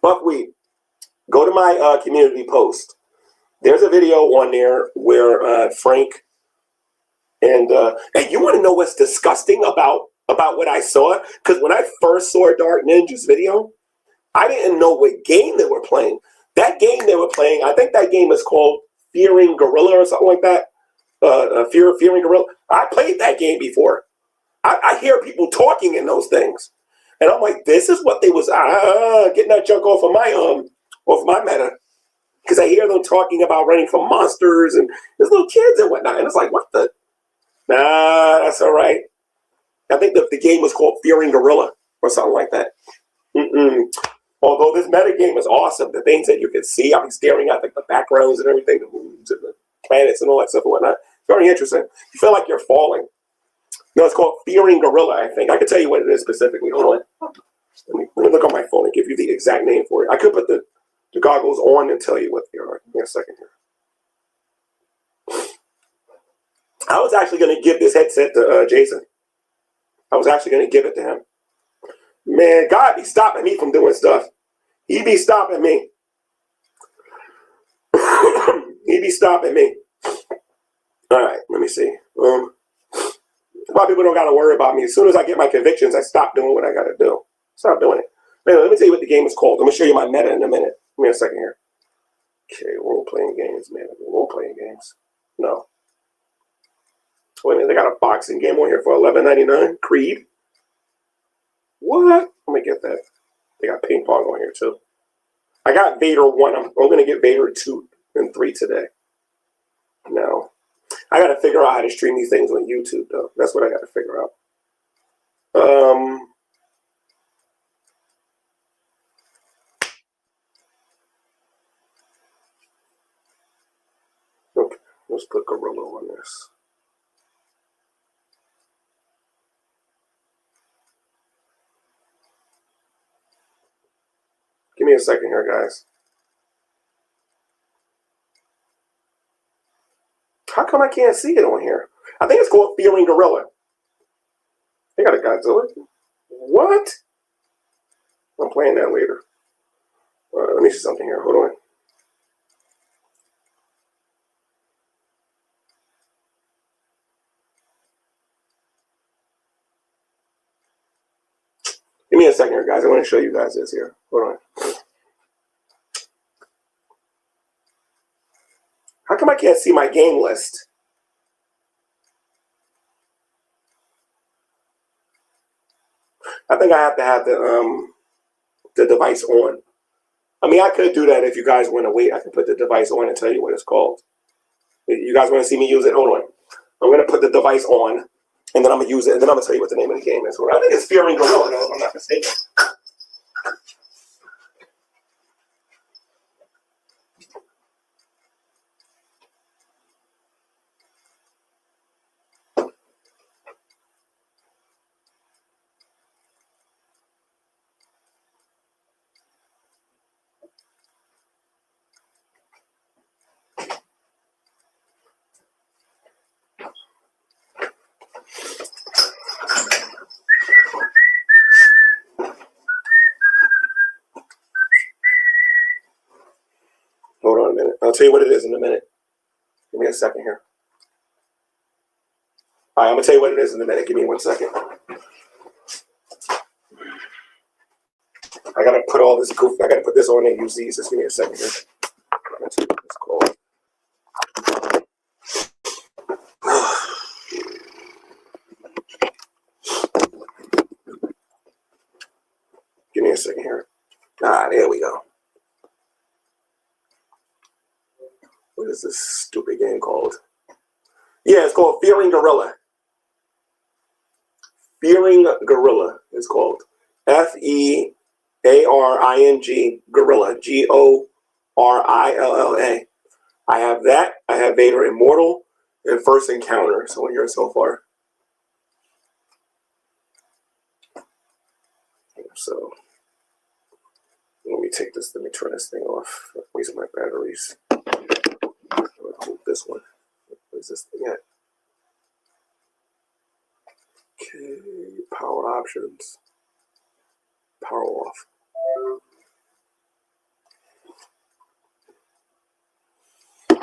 Buckwheat, go to my community post. There's a video on there where Frank and you want to know what's disgusting about what I saw? Because when I first saw Dark Ninja's video, I didn't know what game they were playing. That game they were playing, I think that game is called Fearing Gorilla or something like that. Fearing Gorilla. I played that game before. I hear people talking in those things, and I'm like, this is what they was getting that junk off of my meta, because I hear them talking about running from monsters and there's little kids and whatnot, and it's like, what the? Nah, that's all right. I think the game was called Fearing Gorilla or something like that. Although this meta game is awesome, the things that you can see, I'll be staring at like the backgrounds and everything, the moons and the planets and all that stuff and whatnot. Very interesting. You feel like you're falling. No, it's called Fearing Gorilla, I think. I can tell you what it is specifically. Hold on. Let me look on my phone and give you the exact name for it. I could put the goggles on and tell you what they are. Give me a second here. I was actually going to give this headset to Jason. I was actually going to give it to him. Man, God be stopping me from doing stuff. He be stopping me. He be stopping me. All right, let me see. A lot of people don't got to worry about me. As soon as I get my convictions, I stop doing what I got to do. Stop doing it. Man, let me tell you what the game is called. I'm going to show you my meta in a minute. Give me a second here. Okay, role-playing games, man. Role-playing games. No. Wait a minute, they got a boxing game on here for $11.99. Creed. What? Let me get that. They got ping pong on here too. I got Vader 1. I'm going to get Vader 2 and 3 today. No. I got to figure out how to stream these things on YouTube, though. That's what I got to figure out. Okay, let's put Gorilla on this. Give me a second here, guys. How come I can't see it on here? I think it's called Fearing Gorilla. They got a Godzilla. What? I'm playing that later. Let me see something here. Hold on. Give me a second here, guys. I want to show you guys this here. Hold on. How come I can't see my game list? I think I have to have the the device on. I mean, I could do that if you guys want to wait. I can put the device on and tell you what it's called. You guys want to see me use it? Hold on. I'm going to put the device on, and then I'm going to use it, and then I'm going to tell you what the name of the game is. I think it's Fearing Gorilla, if I'm not mistaken. Hold on a minute. I'll tell you what it is in a minute. Give me a second here. All right, I'm going to tell you what it is in a minute. Give me 1 second. I got to put all this goof. I got to put this on and use these. Just give me a second here. That's what it's called. Give me a second here. There we go. What is this stupid game called? Yeah, it's called Fearing Gorilla. Fearing Gorilla is called. Fearing Gorilla. Gorilla. I have that. I have Vader Immortal and First Encounter. So here so far. So let me take this. Let me turn this thing off. I'm wasting my batteries. Hold this one. What is this thing at? Okay, power options. Power off.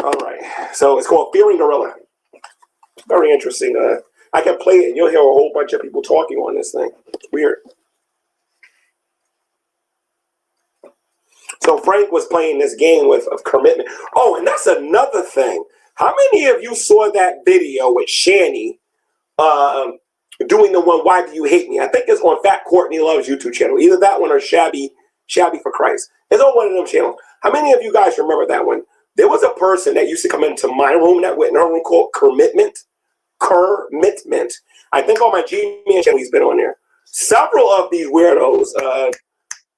All right, so it's called Fearing Gorilla. Very interesting. I can play it and you'll hear a whole bunch of people talking on this thing. It's weird. So Frank was playing this game of commitment. Oh, and that's another thing. How many of you saw that video with Shani doing the one, Why Do You Hate Me? I think it's on Fat Courtney Love's YouTube channel. Either that one or Shabby for Christ. It's on one of them channels. How many of you guys remember that one? There was a person that used to come into my room, that went in her room, called Commitment. I think on my G-Man channel he's been on there. Several of these weirdos,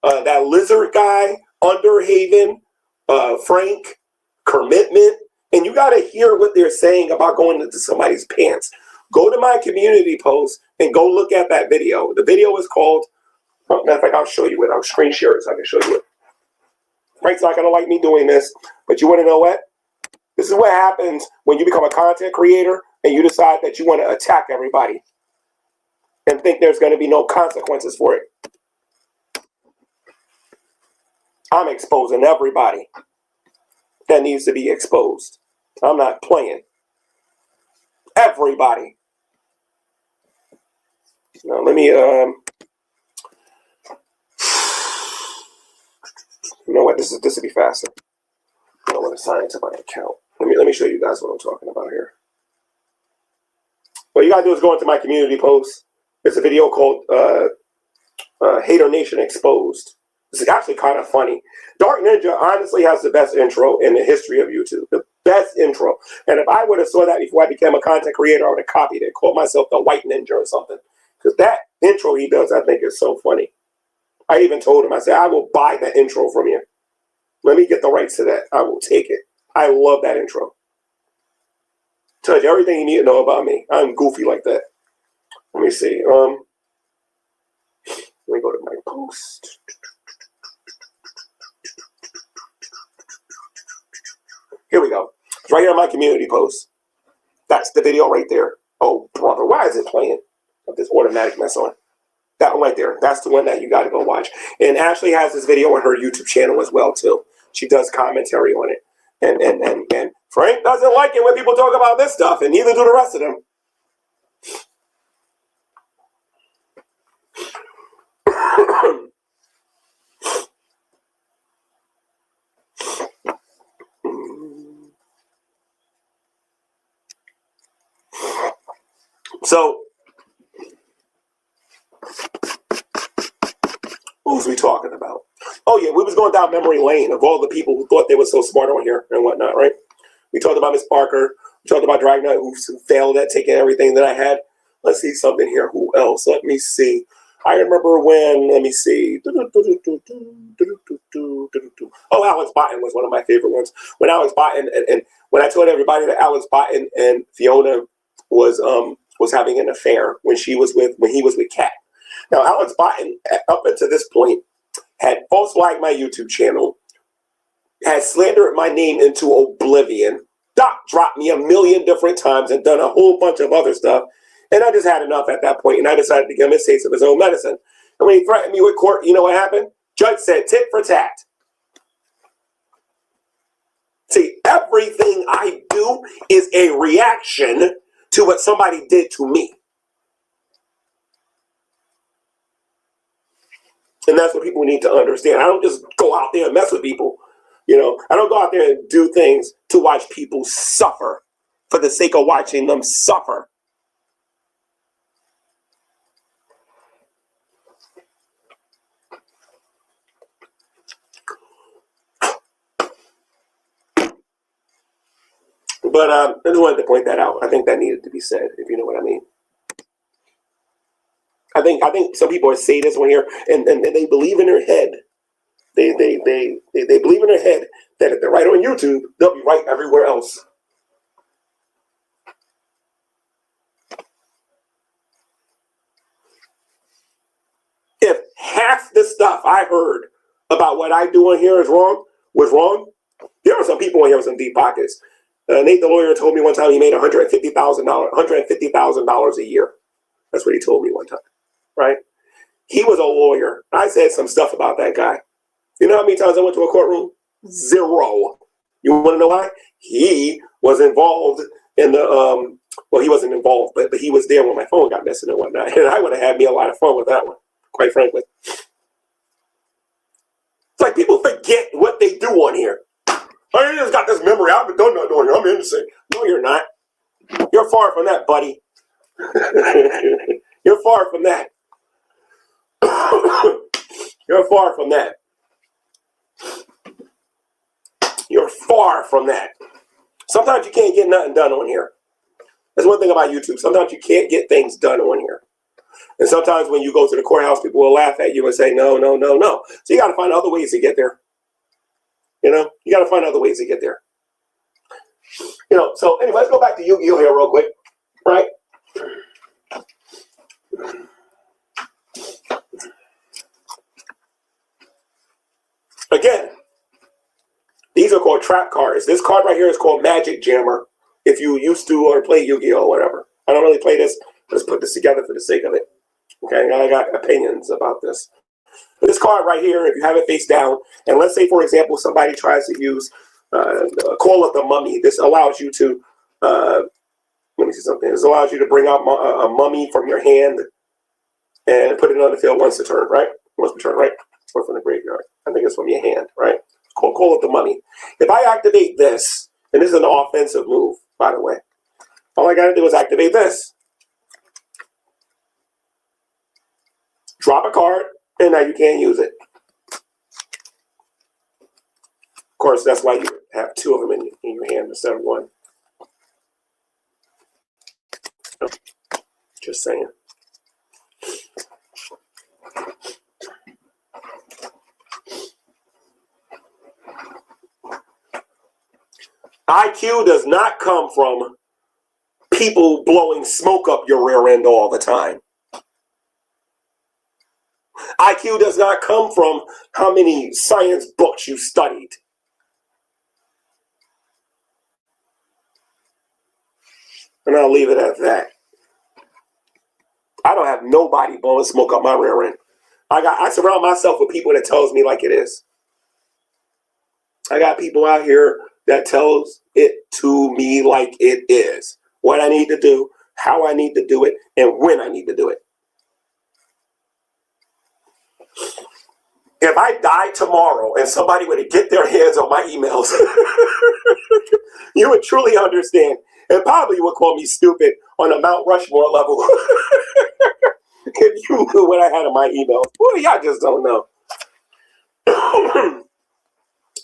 that lizard guy, Underhaven, Frank, Commitment, and you got to hear what they're saying about going into somebody's pants. Go to my community post and go look at that video. The video is called, matter of fact, I'll show you it. I'll screen share it so I can show you it. Frank's not going to like me doing this, but you want to know what? This is what happens when you become a content creator and you decide that you want to attack everybody and think there's going to be no consequences for it. I'm exposing everybody that needs to be exposed. I'm not playing. Everybody. Now let me you know what, this will be faster. I don't want to sign into my account. Let me show you guys what I'm talking about here. What you gotta do is go into my community post. There's a video called Hater Nation Exposed. This is actually kind of funny. Dark Ninja honestly has the best intro in the history of YouTube. The best intro. And if I would have saw that before I became a content creator, I would have copied it, called myself the White Ninja or something. Because that intro he does, I think, is so funny. I even told him, I said, I will buy that intro from you. Let me get the rights to that. I will take it. I love that intro. Tells you everything you need to know about me. I'm goofy like that. Let me see. Let me go to my post. Here we go. It's right here on my community post. That's the video right there. Oh, brother, why is it playing? Got this automatic mess on. That one right there. That's the one that you got to go watch. And Ashley has this video on her YouTube channel as well, too. She does commentary on it. And Frank doesn't like it when people talk about this stuff, and neither do the rest of them. So, who's we talking about? Oh yeah, we was going down memory lane of all the people who thought they were so smart on here and whatnot, right? We talked about Miss Parker. We talked about Dragnet, who failed at taking everything that I had. Let's see something here. Who else? Let me see. I remember when, let me see. Oh, Alex Botten was one of my favorite ones. When Alex Botten, and when I told everybody that Alex Botten and Fiona was having an affair when he was with Kat. Now, Alex Botten, up until this point, had false flagged my YouTube channel, had slandered my name into oblivion, Doc dropped me a million different times and done a whole bunch of other stuff. And I just had enough at that point, and I decided to give him a taste of his own medicine. And when he threatened me with court, you know what happened? Judge said tit for tat. See, everything I do is a reaction to what somebody did to me. And that's what people need to understand. I don't just go out there and mess with people. You know, I don't go out there and do things to watch people suffer for the sake of watching them suffer. But I just wanted to point that out. I think that needed to be said, if you know what I mean. I think some people are sadists on here, and they believe in their head. They believe in their head that if they're right on YouTube, they'll be right everywhere else. If half the stuff I heard about what I do on here was wrong, there were some people on here with some deep pockets. Nate the lawyer told me one time he made $150,000 a year. That's what he told me one time, right? He was a lawyer. I said some stuff about that guy. You know how many times I went to a courtroom? 0. You want to know why? He was involved in the, well, he wasn't involved, but he was there when my phone got missing and whatnot. And I would have had me a lot of fun with that one, quite frankly. It's like people forget what they do on here. I just got this memory. I haven't done nothing on here. I'm innocent. No, you're not. You're far from that, buddy. You're far from that. You're far from that. You're far from that. Sometimes you can't get nothing done on here. That's one thing about YouTube. Sometimes you can't get things done on here. And sometimes when you go to the courthouse, people will laugh at you and say, no, no, no, no. So you got to find other ways to get there. You know, you got to find other ways to get there. You know, so anyway, let's go back to Yu-Gi-Oh here real quick, right? Again, these are called trap cards. This card right here is called Magic Jammer. If you used to or play Yu-Gi-Oh or whatever. I don't really play this. Let's put this together for the sake of it. Okay, I got opinions about this. This card right here, if you have it face down, and let's say, for example, somebody tries to use Call of the Mummy. This allows you to, let me see something. This allows you to bring out a mummy from your hand and put it on the field once a turn, right? Once per turn, right? Or from the graveyard. I think it's from your hand, right? It's called Call of the Mummy. If I activate this, and this is an offensive move, by the way, all I got to do is activate this. Drop a card. And now you can't use it. Of course, that's why you have 2 of them in your hand instead of 1. Just saying. IQ does not come from people blowing smoke up your rear end all the time. IQ does not come from how many science books you studied. And I'll leave it at that. I don't have nobody blowing smoke up my rear end. I surround myself with people that tells me like it is. I got people out here that tells it to me like it is. What I need to do, how I need to do it, and when I need to do it. If I died tomorrow and somebody were to get their hands on my emails, you would truly understand and probably would call me stupid on a Mount Rushmore level. If you knew what I had in my emails. Boy, y'all just don't know.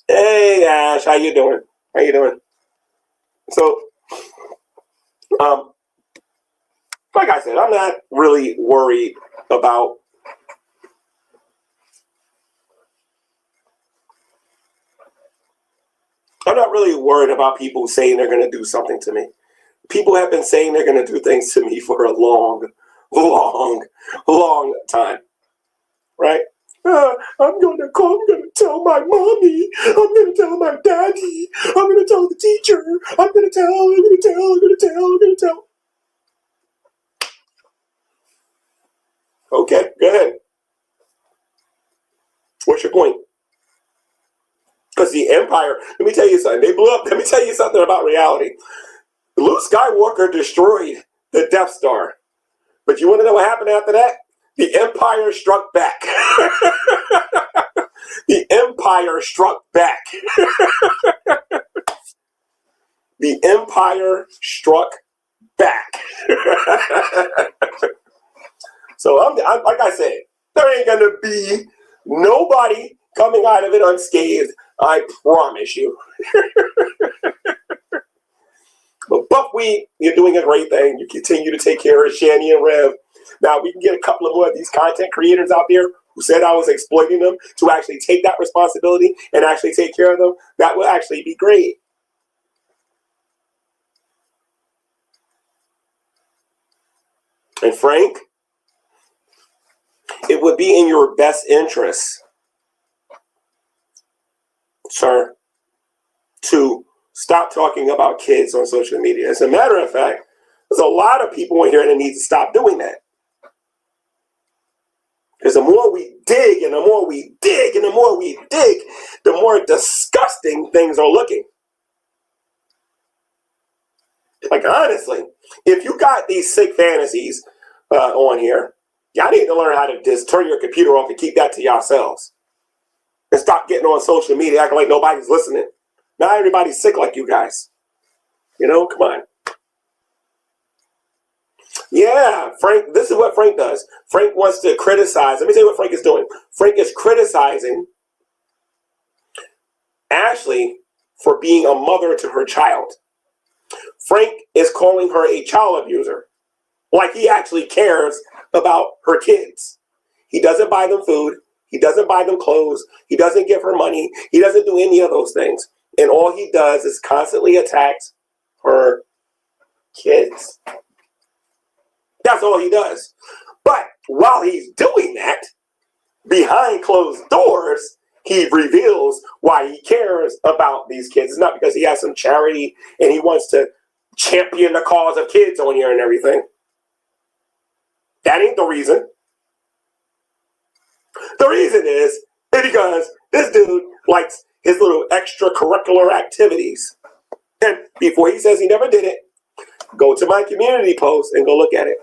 Hey Ash, how you doing? How you doing? So, like I said, I'm not really worried about people saying they're going to do something to me. People have been saying they're going to do things to me for a long time, right? I'm going to tell my mommy. I'm going to tell my daddy. I'm going to tell the teacher. I'm going to tell. Okay, go ahead. What's your point? Because the Empire, let me tell you something. They blew up. Let me tell you something about reality. Luke Skywalker destroyed the Death Star. But you want to know what happened after that? The Empire struck back. The Empire struck back. The Empire struck back. So I'm like I said, there ain't gonna be nobody coming out of it unscathed. I promise you. But Buckwheat, you're doing a great thing. You continue to take care of Shani and Rev. Now we can get a couple of more of these content creators out there who said I was exploiting them to actually take that responsibility and actually take care of them. That will actually be great. And Frank, it would be in your best interest, sir, to stop talking about kids on social media. As a matter of fact, there's a lot of people in here that need to stop doing that. Because the more we dig and the more we dig and the more we dig, the more disgusting things are looking. Like, honestly, if you got these sick fantasies on here, y'all need to learn how to just turn your computer off and keep that to yourselves. And stop getting on social media acting like nobody's listening. Not everybody's sick like you guys. You know, come on. Yeah, Frank, this is what Frank does. Frank wants to criticize. Let me tell you what Frank is doing. Frank is criticizing Ashley for being a mother to her child. Frank is calling her a child abuser. Like he actually cares about her kids. He doesn't buy them food. He doesn't buy them clothes. He doesn't give her money. He doesn't do any of those things. And all he does is constantly attack her kids. That's all he does. But while he's doing that, behind closed doors, he reveals why he cares about these kids. It's not because he has some charity and he wants to champion the cause of kids on here and everything. That ain't the reason. The reason is because this dude likes his little extracurricular activities. And before he says he never did it, go to my community post and go look at it.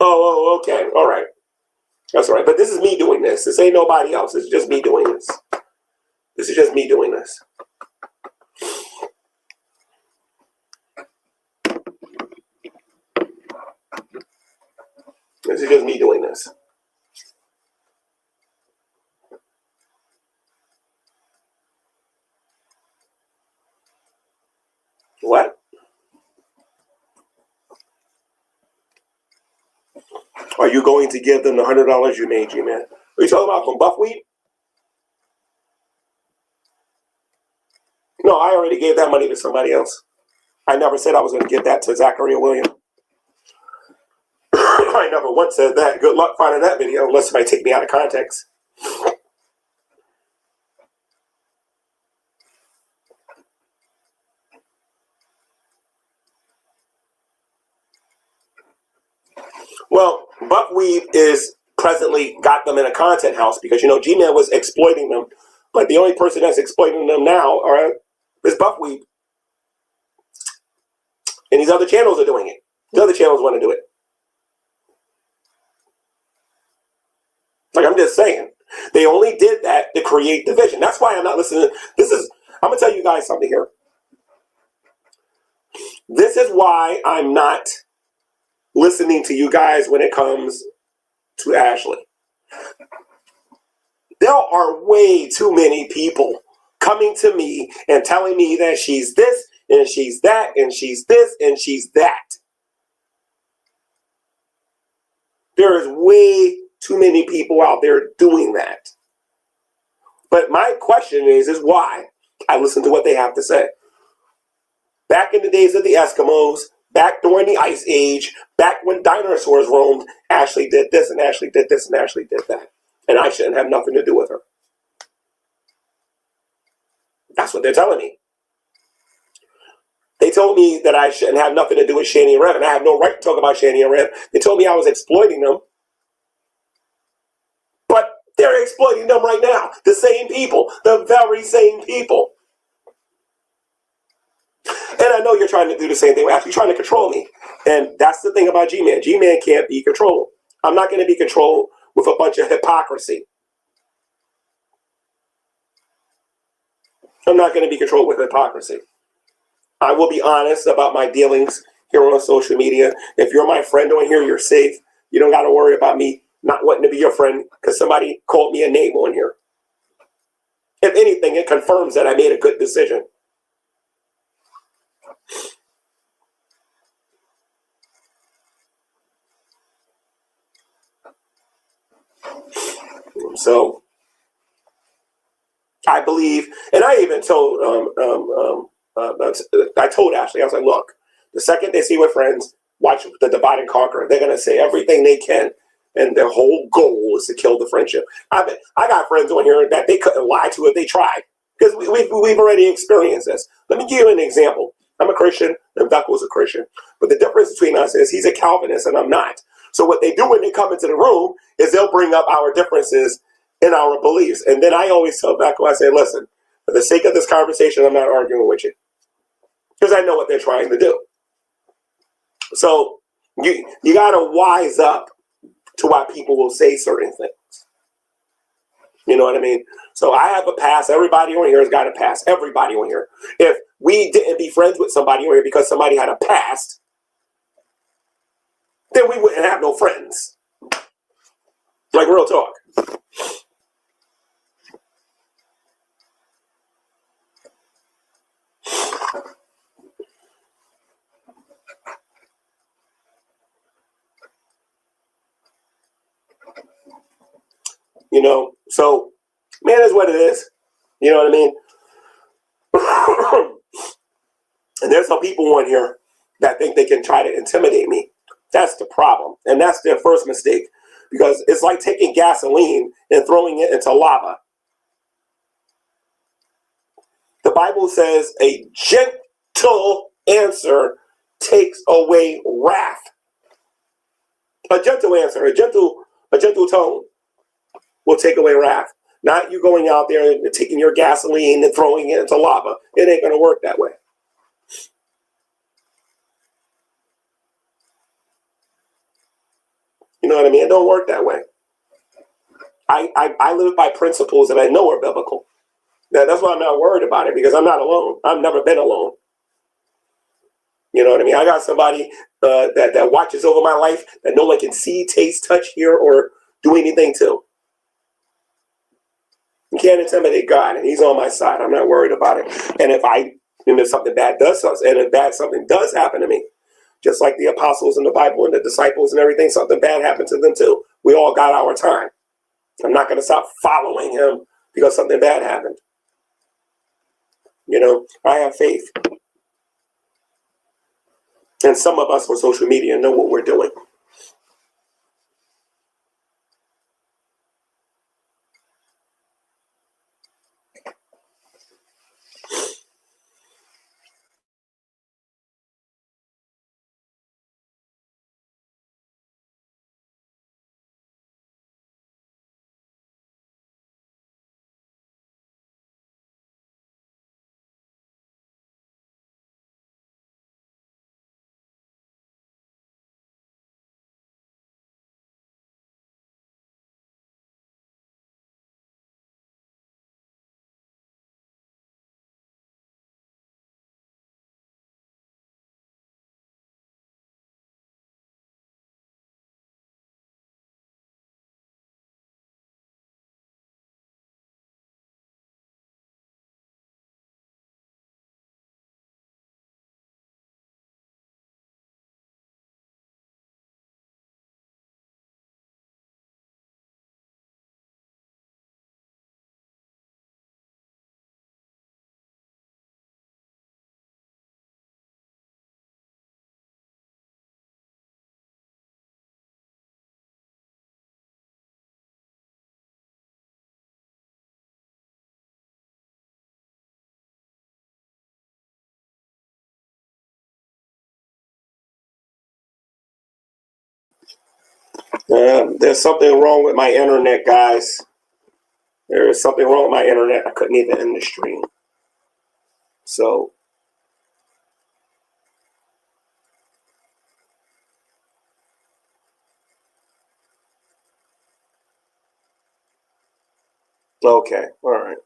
Oh, okay. All right. That's all right. But this is me doing this. This ain't nobody else. This is just me doing this. This is just me doing this. This is just me doing this. What? Are you going to give them the $100 you made, G-Man? Are you talking about from Buckwheat? No, I already gave that money to somebody else. I never said I was going to give that to Zachary or William. I never once said that. Good luck finding that video unless somebody take me out of context. Well, Buckwheat is presently got them in a content house because, you know, G-Man was exploiting them. But the only person that's exploiting them now is Buckwheat. And these other channels are doing it. The other channels want to do it. Like, I'm just saying. They only did that to create division. That's why I'm not listening. I'm going to tell you guys something here. This is why I'm not listening to you guys when it comes to Ashley. There are way too many people coming to me and telling me that she's this and she's that and she's this and she's that. There is way too many people out there doing that. But my question is why? I listen to what they have to say. Back in the days of the Eskimos, back during the Ice Age, back when dinosaurs roamed, Ashley did this and Ashley did this and Ashley did that. And I shouldn't have nothing to do with her. That's what they're telling me. They told me that I shouldn't have nothing to do with Shani and Rev, and I have no right to talk about Shani and Rev. They told me I was exploiting them. But they're exploiting them right now. The same people. The very same people. And I know you're trying to do the same thing. You're actually trying to control me. And that's the thing about G-Man. G-Man can't be controlled. I'm not going to be controlled with a bunch of hypocrisy. I'm not going to be controlled with hypocrisy. I will be honest about my dealings here on social media. If you're my friend on here, you're safe. You don't got to worry about me not wanting to be your friend because somebody called me a name on here. If anything, it confirms that I made a good decision. So I believe, and I even told, I told Ashley, I was like, look, the second they see we're friends, watch the divide and conquer. They're going to say everything they can, and their whole goal is to kill the friendship. I got friends on here that they couldn't lie to if they tried, because we've already experienced this. Let me give you an example. I'm a Christian, and Duckle's a Christian, but the difference between us is he's a Calvinist and I'm not. So what they do when they come into the room is they'll bring up our differences in our beliefs. And then I always tell Becco, I say, listen, for the sake of this conversation, I'm not arguing with you. Because I know what they're trying to do. So you got to wise up to why people will say certain things. You know what I mean? So I have a pass. Everybody on here has got a pass. Everybody on here. If we didn't be friends with somebody on here because somebody had a past, then we wouldn't have no friends. Like, real talk. You know, so, man, is what it is. You know what I mean? And there's some people on here that think they can try to intimidate me. That's the problem. And that's their first mistake. Because it's like taking gasoline and throwing it into lava. The Bible says a gentle answer takes away wrath. A gentle answer, a gentle tone will take away wrath. Not you going out there and taking your gasoline and throwing it into lava. It ain't going to work that way. You know what I mean? It don't work that way. I live by principles that I know are biblical. That's why I'm not worried about it, because I'm not alone. I've never been alone. You know what I mean? I got somebody that watches over my life that no one can see, taste, touch, hear, or do anything to. You can't intimidate God, and he's on my side. I'm not worried about it. And if something bad something does happen to me, just like the apostles in the Bible and the disciples and everything, something bad happened to them too. We all got our time. I'm not going to stop following him because something bad happened. You know, I have faith. And some of us on social media know what we're doing. There's something wrong with my internet, guys. There is something wrong with my internet. I couldn't even end the stream. So, okay, all right.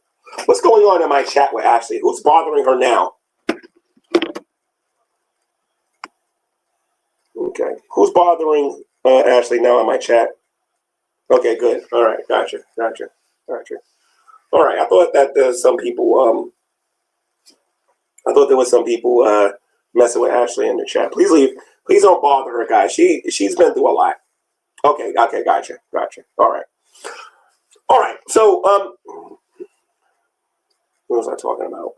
What's going on in my chat with Ashley? Who's bothering her now? Okay, who's bothering Ashley now in my chat? Okay, good. All right, gotcha. All right, I thought that there's some people. I thought there was some people messing with Ashley in the chat. Please leave. Please don't bother her, guys. She's been through a lot. Okay, gotcha. All right. So what was I talking about?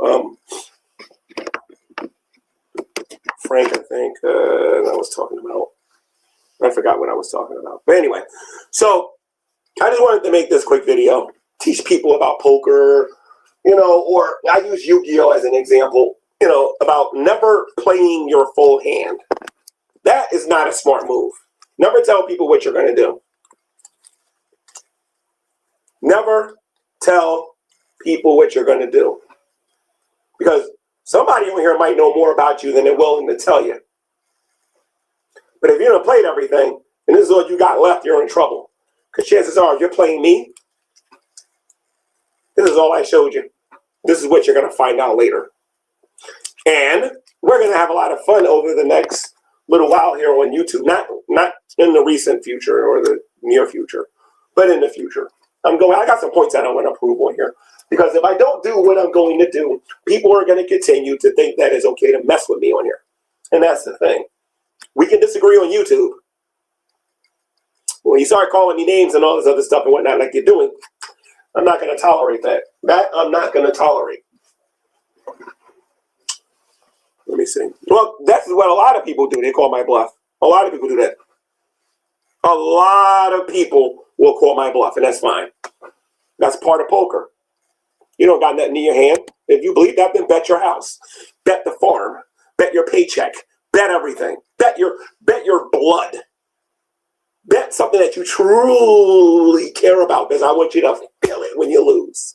Frank, I think I was talking about. I forgot what I was talking about. But anyway, so I just wanted to make this quick video, teach people about poker, or I use Yu-Gi-Oh as an example, about never playing your full hand. That is not a smart move. Never tell people what you're going to do. Never tell people what you're going to do. Because somebody over here might know more about you than they're willing to tell you. But if you haven't played everything, and this is all you got left, you're in trouble. Because chances are, if you're playing me, this is all I showed you. This is what you're going to find out later. And we're going to have a lot of fun over the next little while here on YouTube. Not in the recent future or the near future, but in the future. I got some points that I want to prove on here. Because if I don't do what I'm going to do, people are going to continue to think that it's okay to mess with me on here. And that's the thing. We can disagree on YouTube. When you start calling me names and all this other stuff and whatnot like you're doing, I'm not going to tolerate that. That I'm not going to tolerate. Let me see. Well, that's what a lot of people do. They call my bluff. A lot of people do that. A lot of people will call my bluff, and that's fine. That's part of poker. You don't got nothing in your hand. If you believe that, then bet your house. Bet the farm. Bet your paycheck. Bet everything. Bet your blood. Bet something that you truly care about, because I want you to feel it when you lose.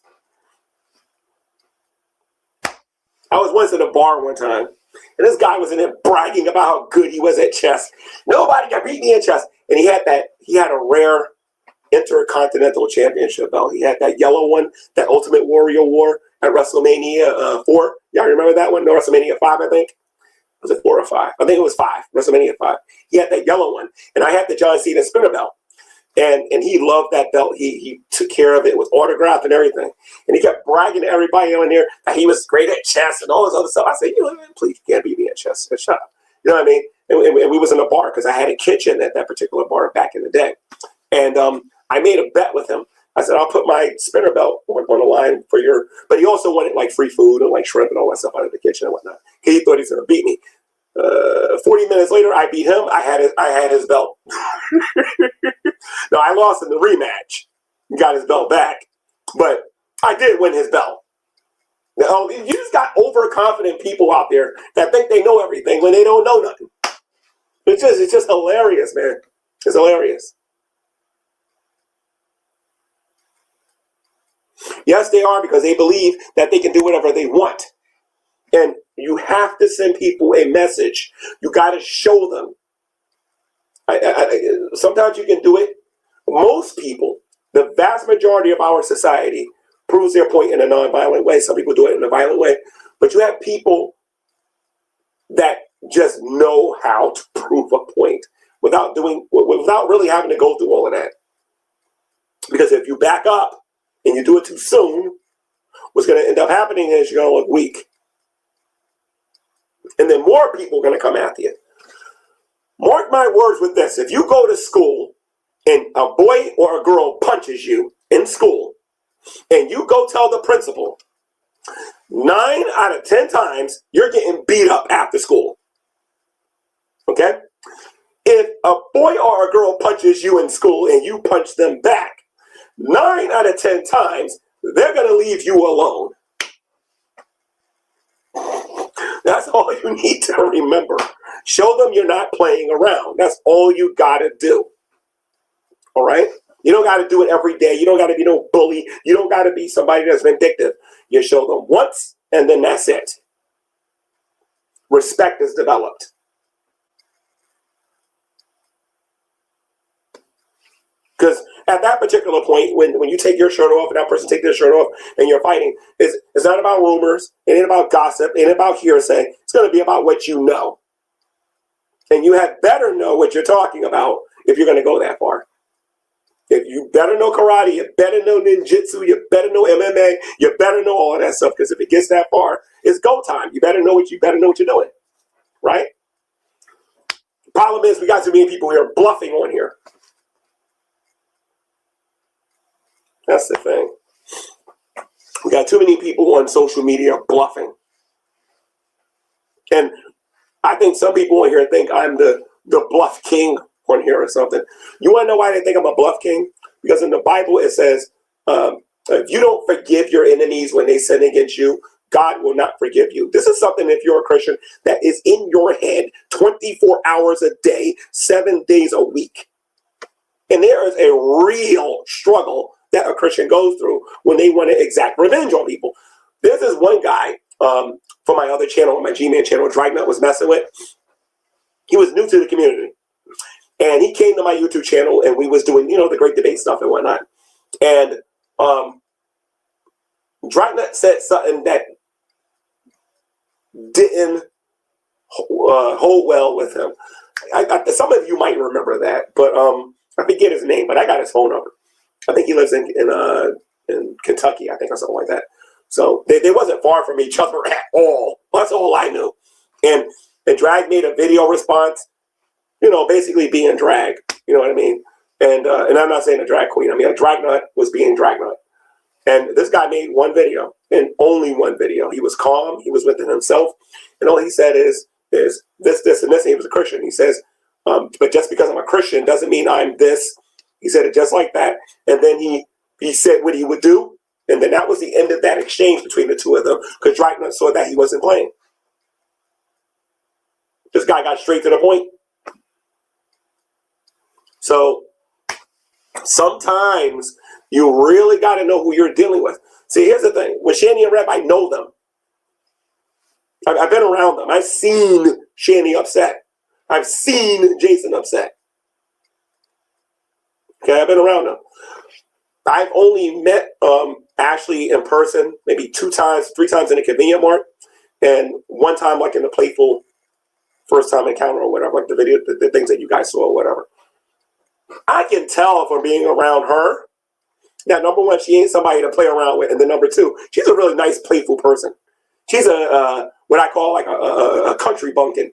I was once in a bar one time, and this guy was in there bragging about how good he was at chess. Nobody can beat me in chess. And he had a rare Intercontinental Championship belt. He had that yellow one that Ultimate Warrior wore at WrestleMania 4. Y'all remember that one? No, WrestleMania 5, I think. Was it 4 or 5? I think it was 5. WrestleMania 5. He had that yellow one. And I had the John Cena spinner belt. And he loved that belt. He took care of it. It was autographed and everything. And he kept bragging to everybody on there that he was great at chess and all this other stuff. I said, please, you can't beat me at chess. Shut up. You know what I mean? And we was in a bar because I had a kitchen at that particular bar back in the day. And I made a bet with him. I said, I'll put my spinner belt on the line for your... But he also wanted like free food and like shrimp and all that stuff out of the kitchen and whatnot. He thought he was going to beat me. 40 minutes later, I beat him. I had his belt. No, I lost in the rematch. Got his belt back. But I did win his belt. Now, you just got overconfident people out there that think they know everything when they don't know nothing. It's just hilarious, man. It's hilarious. Yes, they are, because they believe that they can do whatever they want. And you have to send people a message. You got to show them. Sometimes you can do it. Most people, the vast majority of our society, proves their point in a non-violent way. Some people do it in a violent way. But you have people that just know how to prove a point without really having to go through all of that. Because if you back up and you do it too soon, what's going to end up happening is you're going to look weak. And then more people are going to come after you. Mark my words with this. If you go to school and a boy or a girl punches you in school, and you go tell the principal, 9 out of 10 times, you're getting beat up after school. Okay? If a boy or a girl punches you in school and you punch them back, 9 out of 10 times, they're going to leave you alone. That's all you need to remember. Show them you're not playing around. That's all you got to do. All right? You don't got to do it every day. You don't got to be no bully. You don't got to be somebody that's vindictive. You show them once, and then that's it. Respect is developed. Because at that particular point, when you take your shirt off and that person takes their shirt off and you're fighting, it's not about rumors, it ain't about gossip, it ain't about hearsay. It's going to be about what you know. And you had better know what you're talking about if you're going to go that far. If you better know karate, you better know ninjutsu, you better know MMA, you better know all of that stuff. Because if it gets that far, it's go time. You better know what you're doing, right? Problem is, we got too many people here bluffing on here. That's the thing. We got too many people on social media bluffing. And I think some people on here think I'm the bluff king on here or something. You want to know why they think I'm a bluff king? Because in the Bible it says, if you don't forgive your enemies when they sin against you, God will not forgive you. This is something, if you're a Christian, that is in your head 24 hours a day, 7 days a week. And there is a real struggle that a Christian goes through when they want to exact revenge on people. There's this one guy from my other channel, my G-Man channel, Dragnut was messing with. He was new to the community. And he came to my YouTube channel and we was doing, the great debate stuff and whatnot. And Dragnut said something that didn't hold well with him. Some of you might remember that, but I forget his name, but I got his phone number. I think he lives in Kentucky, I think, or something like that. So they wasn't far from each other at all. That's all I knew. And Drag made a video response, basically being Drag. You know what I mean? And I'm not saying a drag queen. I mean, a Dragnut was being Dragnut. And this guy made one video, and only one video. He was calm. He was within himself. And all he said is this, and this. And he was a Christian. He says, but just because I'm a Christian doesn't mean I'm this. He said it just like that. And then he said what he would do. And then that was the end of that exchange between the two of them, because Dragnut saw that he wasn't playing. This guy got straight to the point. So sometimes you really got to know who you're dealing with. See, here's the thing. With Shanny and Reb, I know them. I've been around them. I've seen Shanny upset. I've seen Jason upset. Okay, I've been around them. I've only met Ashley in person maybe 2 times, 3 times in a convenient mart, and 1 time like in a playful first time encounter or whatever, like the video, the things that you guys saw or whatever. I can tell from being around her that, number 1, she ain't somebody to play around with, and then number 2, she's a really nice, playful person. She's a what I call like a country bumpkin.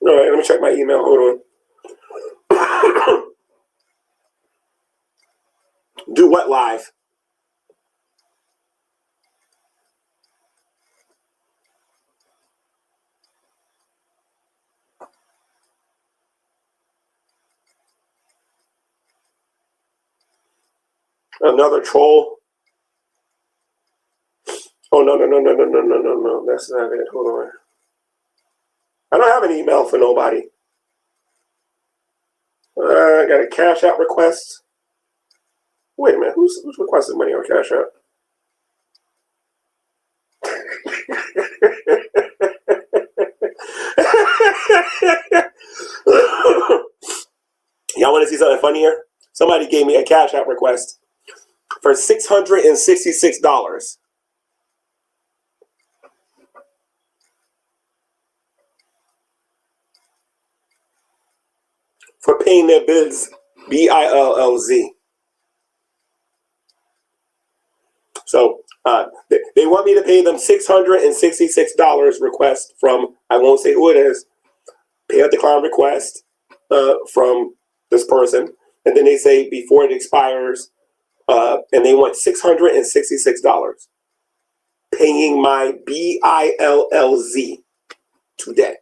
All right, let me check my email. Hold on. Do what live? Another troll. Oh, no. That's not it. Hold on. I don't have an email for nobody. I got a Cash App request. Wait a minute. Who's requesting money on Cash App? Y'all want to see something funny here? Somebody gave me a Cash App request for $666. For paying their bills, BILLZ. So they want me to pay them $666 request from, I won't say who it is, pay a decline request from this person. And then they say before it expires, and they want $666 paying my BILLZ today.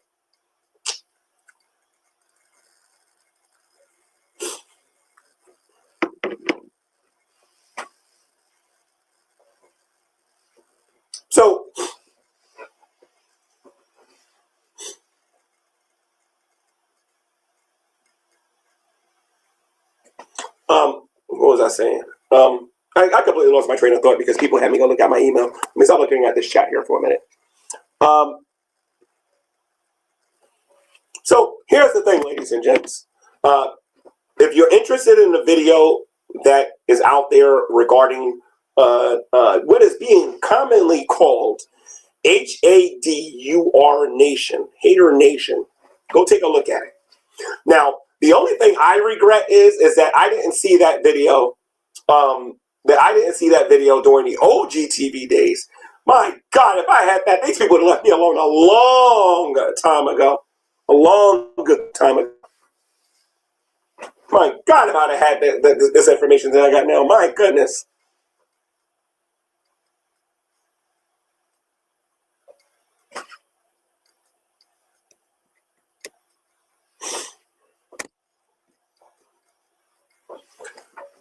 saying? I completely lost my train of thought because people had me go look at my email. Let me stop looking at this chat here for a minute. So here's the thing, ladies and gents. If you're interested in the video that is out there regarding what is being commonly called HADUR Nation, Hater Nation, go take a look at it. Now, the only thing I regret is that I didn't see that video. During the old GTV days. My God, if I had that, these people would have left me alone a long time ago. A long good time ago. My God, if I'd have had this information that I got now. My goodness.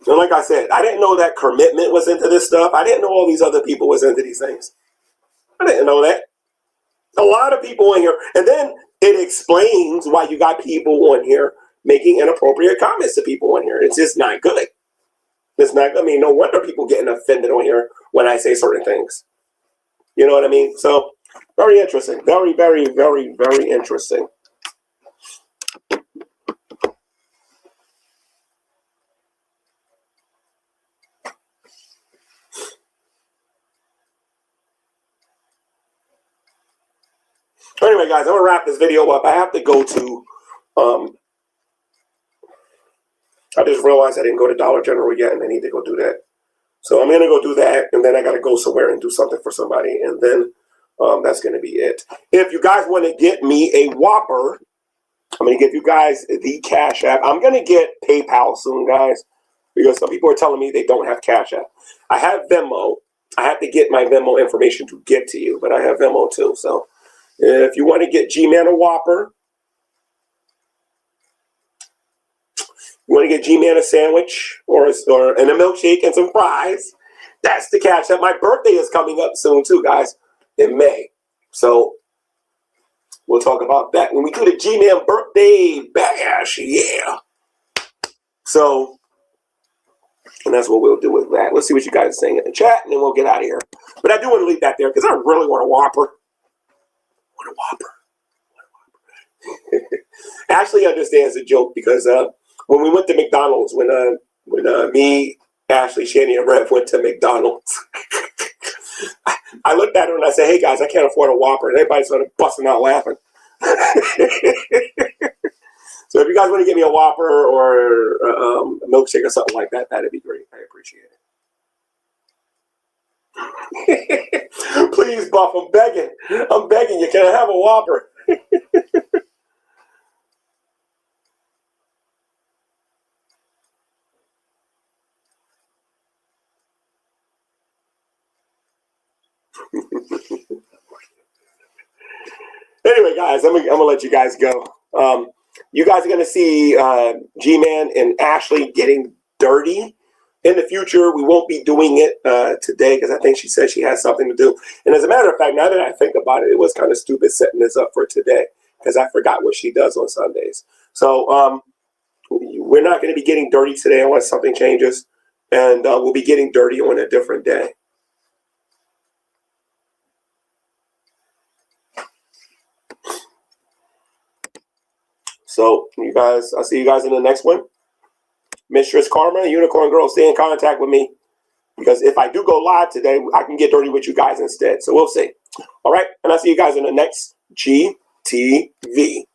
And like I said, I didn't know that Commitment was into this stuff. I didn't know all these other people was into these things. I didn't know that. A lot of people in here. And then it explains why you got people on here making inappropriate comments to people on here. It's just not good. It's not, I mean, no wonder people getting offended on here when I say certain things. You know what I mean? So, very interesting. Very, very, very, very interesting. Anyway, guys, I'm going to wrap this video up. I have to go to, I just realized I didn't go to Dollar General yet, and I need to go do that. So I'm going to go do that, and then I got to go somewhere and do something for somebody, and then that's going to be it. If you guys want to get me a Whopper, I'm going to give you guys the Cash App. I'm going to get PayPal soon, guys, because some people are telling me they don't have Cash App. I have Venmo. I have to get my Venmo information to get to you, but I have Venmo too, so. If you want to get G-Man a Whopper, you want to get G-Man a sandwich and a milkshake and some fries, that's the Cash App. My birthday is coming up soon too, guys, in May. So we'll talk about that when we do the G-Man birthday bash. Yeah. So, and that's what we'll do with that. Let's see what you guys are saying in the chat, and then we'll get out of here. But I do want to leave that there because I really want a Whopper. A Whopper. Ashley understands the joke because when we went to McDonald's, when me, Ashley, Shani, and Rev went to McDonald's, I looked at her and I said, "Hey guys, I can't afford a Whopper," and everybody started busting out laughing. So if you guys want to give me a Whopper or a milkshake or something like that, that'd be great. I appreciate it. Please, Buff, I'm begging you. Can I have a Whopper? Anyway, guys, I'm gonna let you guys go. You guys are gonna see G-Man and Ashley getting dirty. In the future, we won't be doing it today because I think she said she has something to do. And as a matter of fact, now that I think about it, it was kind of stupid setting this up for today because I forgot what she does on Sundays. So we're not going to be getting dirty today unless something changes. And we'll be getting dirty on a different day. So you guys, I'll see you guys in the next one. Mistress Karma, Unicorn Girl, stay in contact with me because if I do go live today, I can get dirty with you guys instead. So we'll see. All right. And I'll see you guys in the next GTV.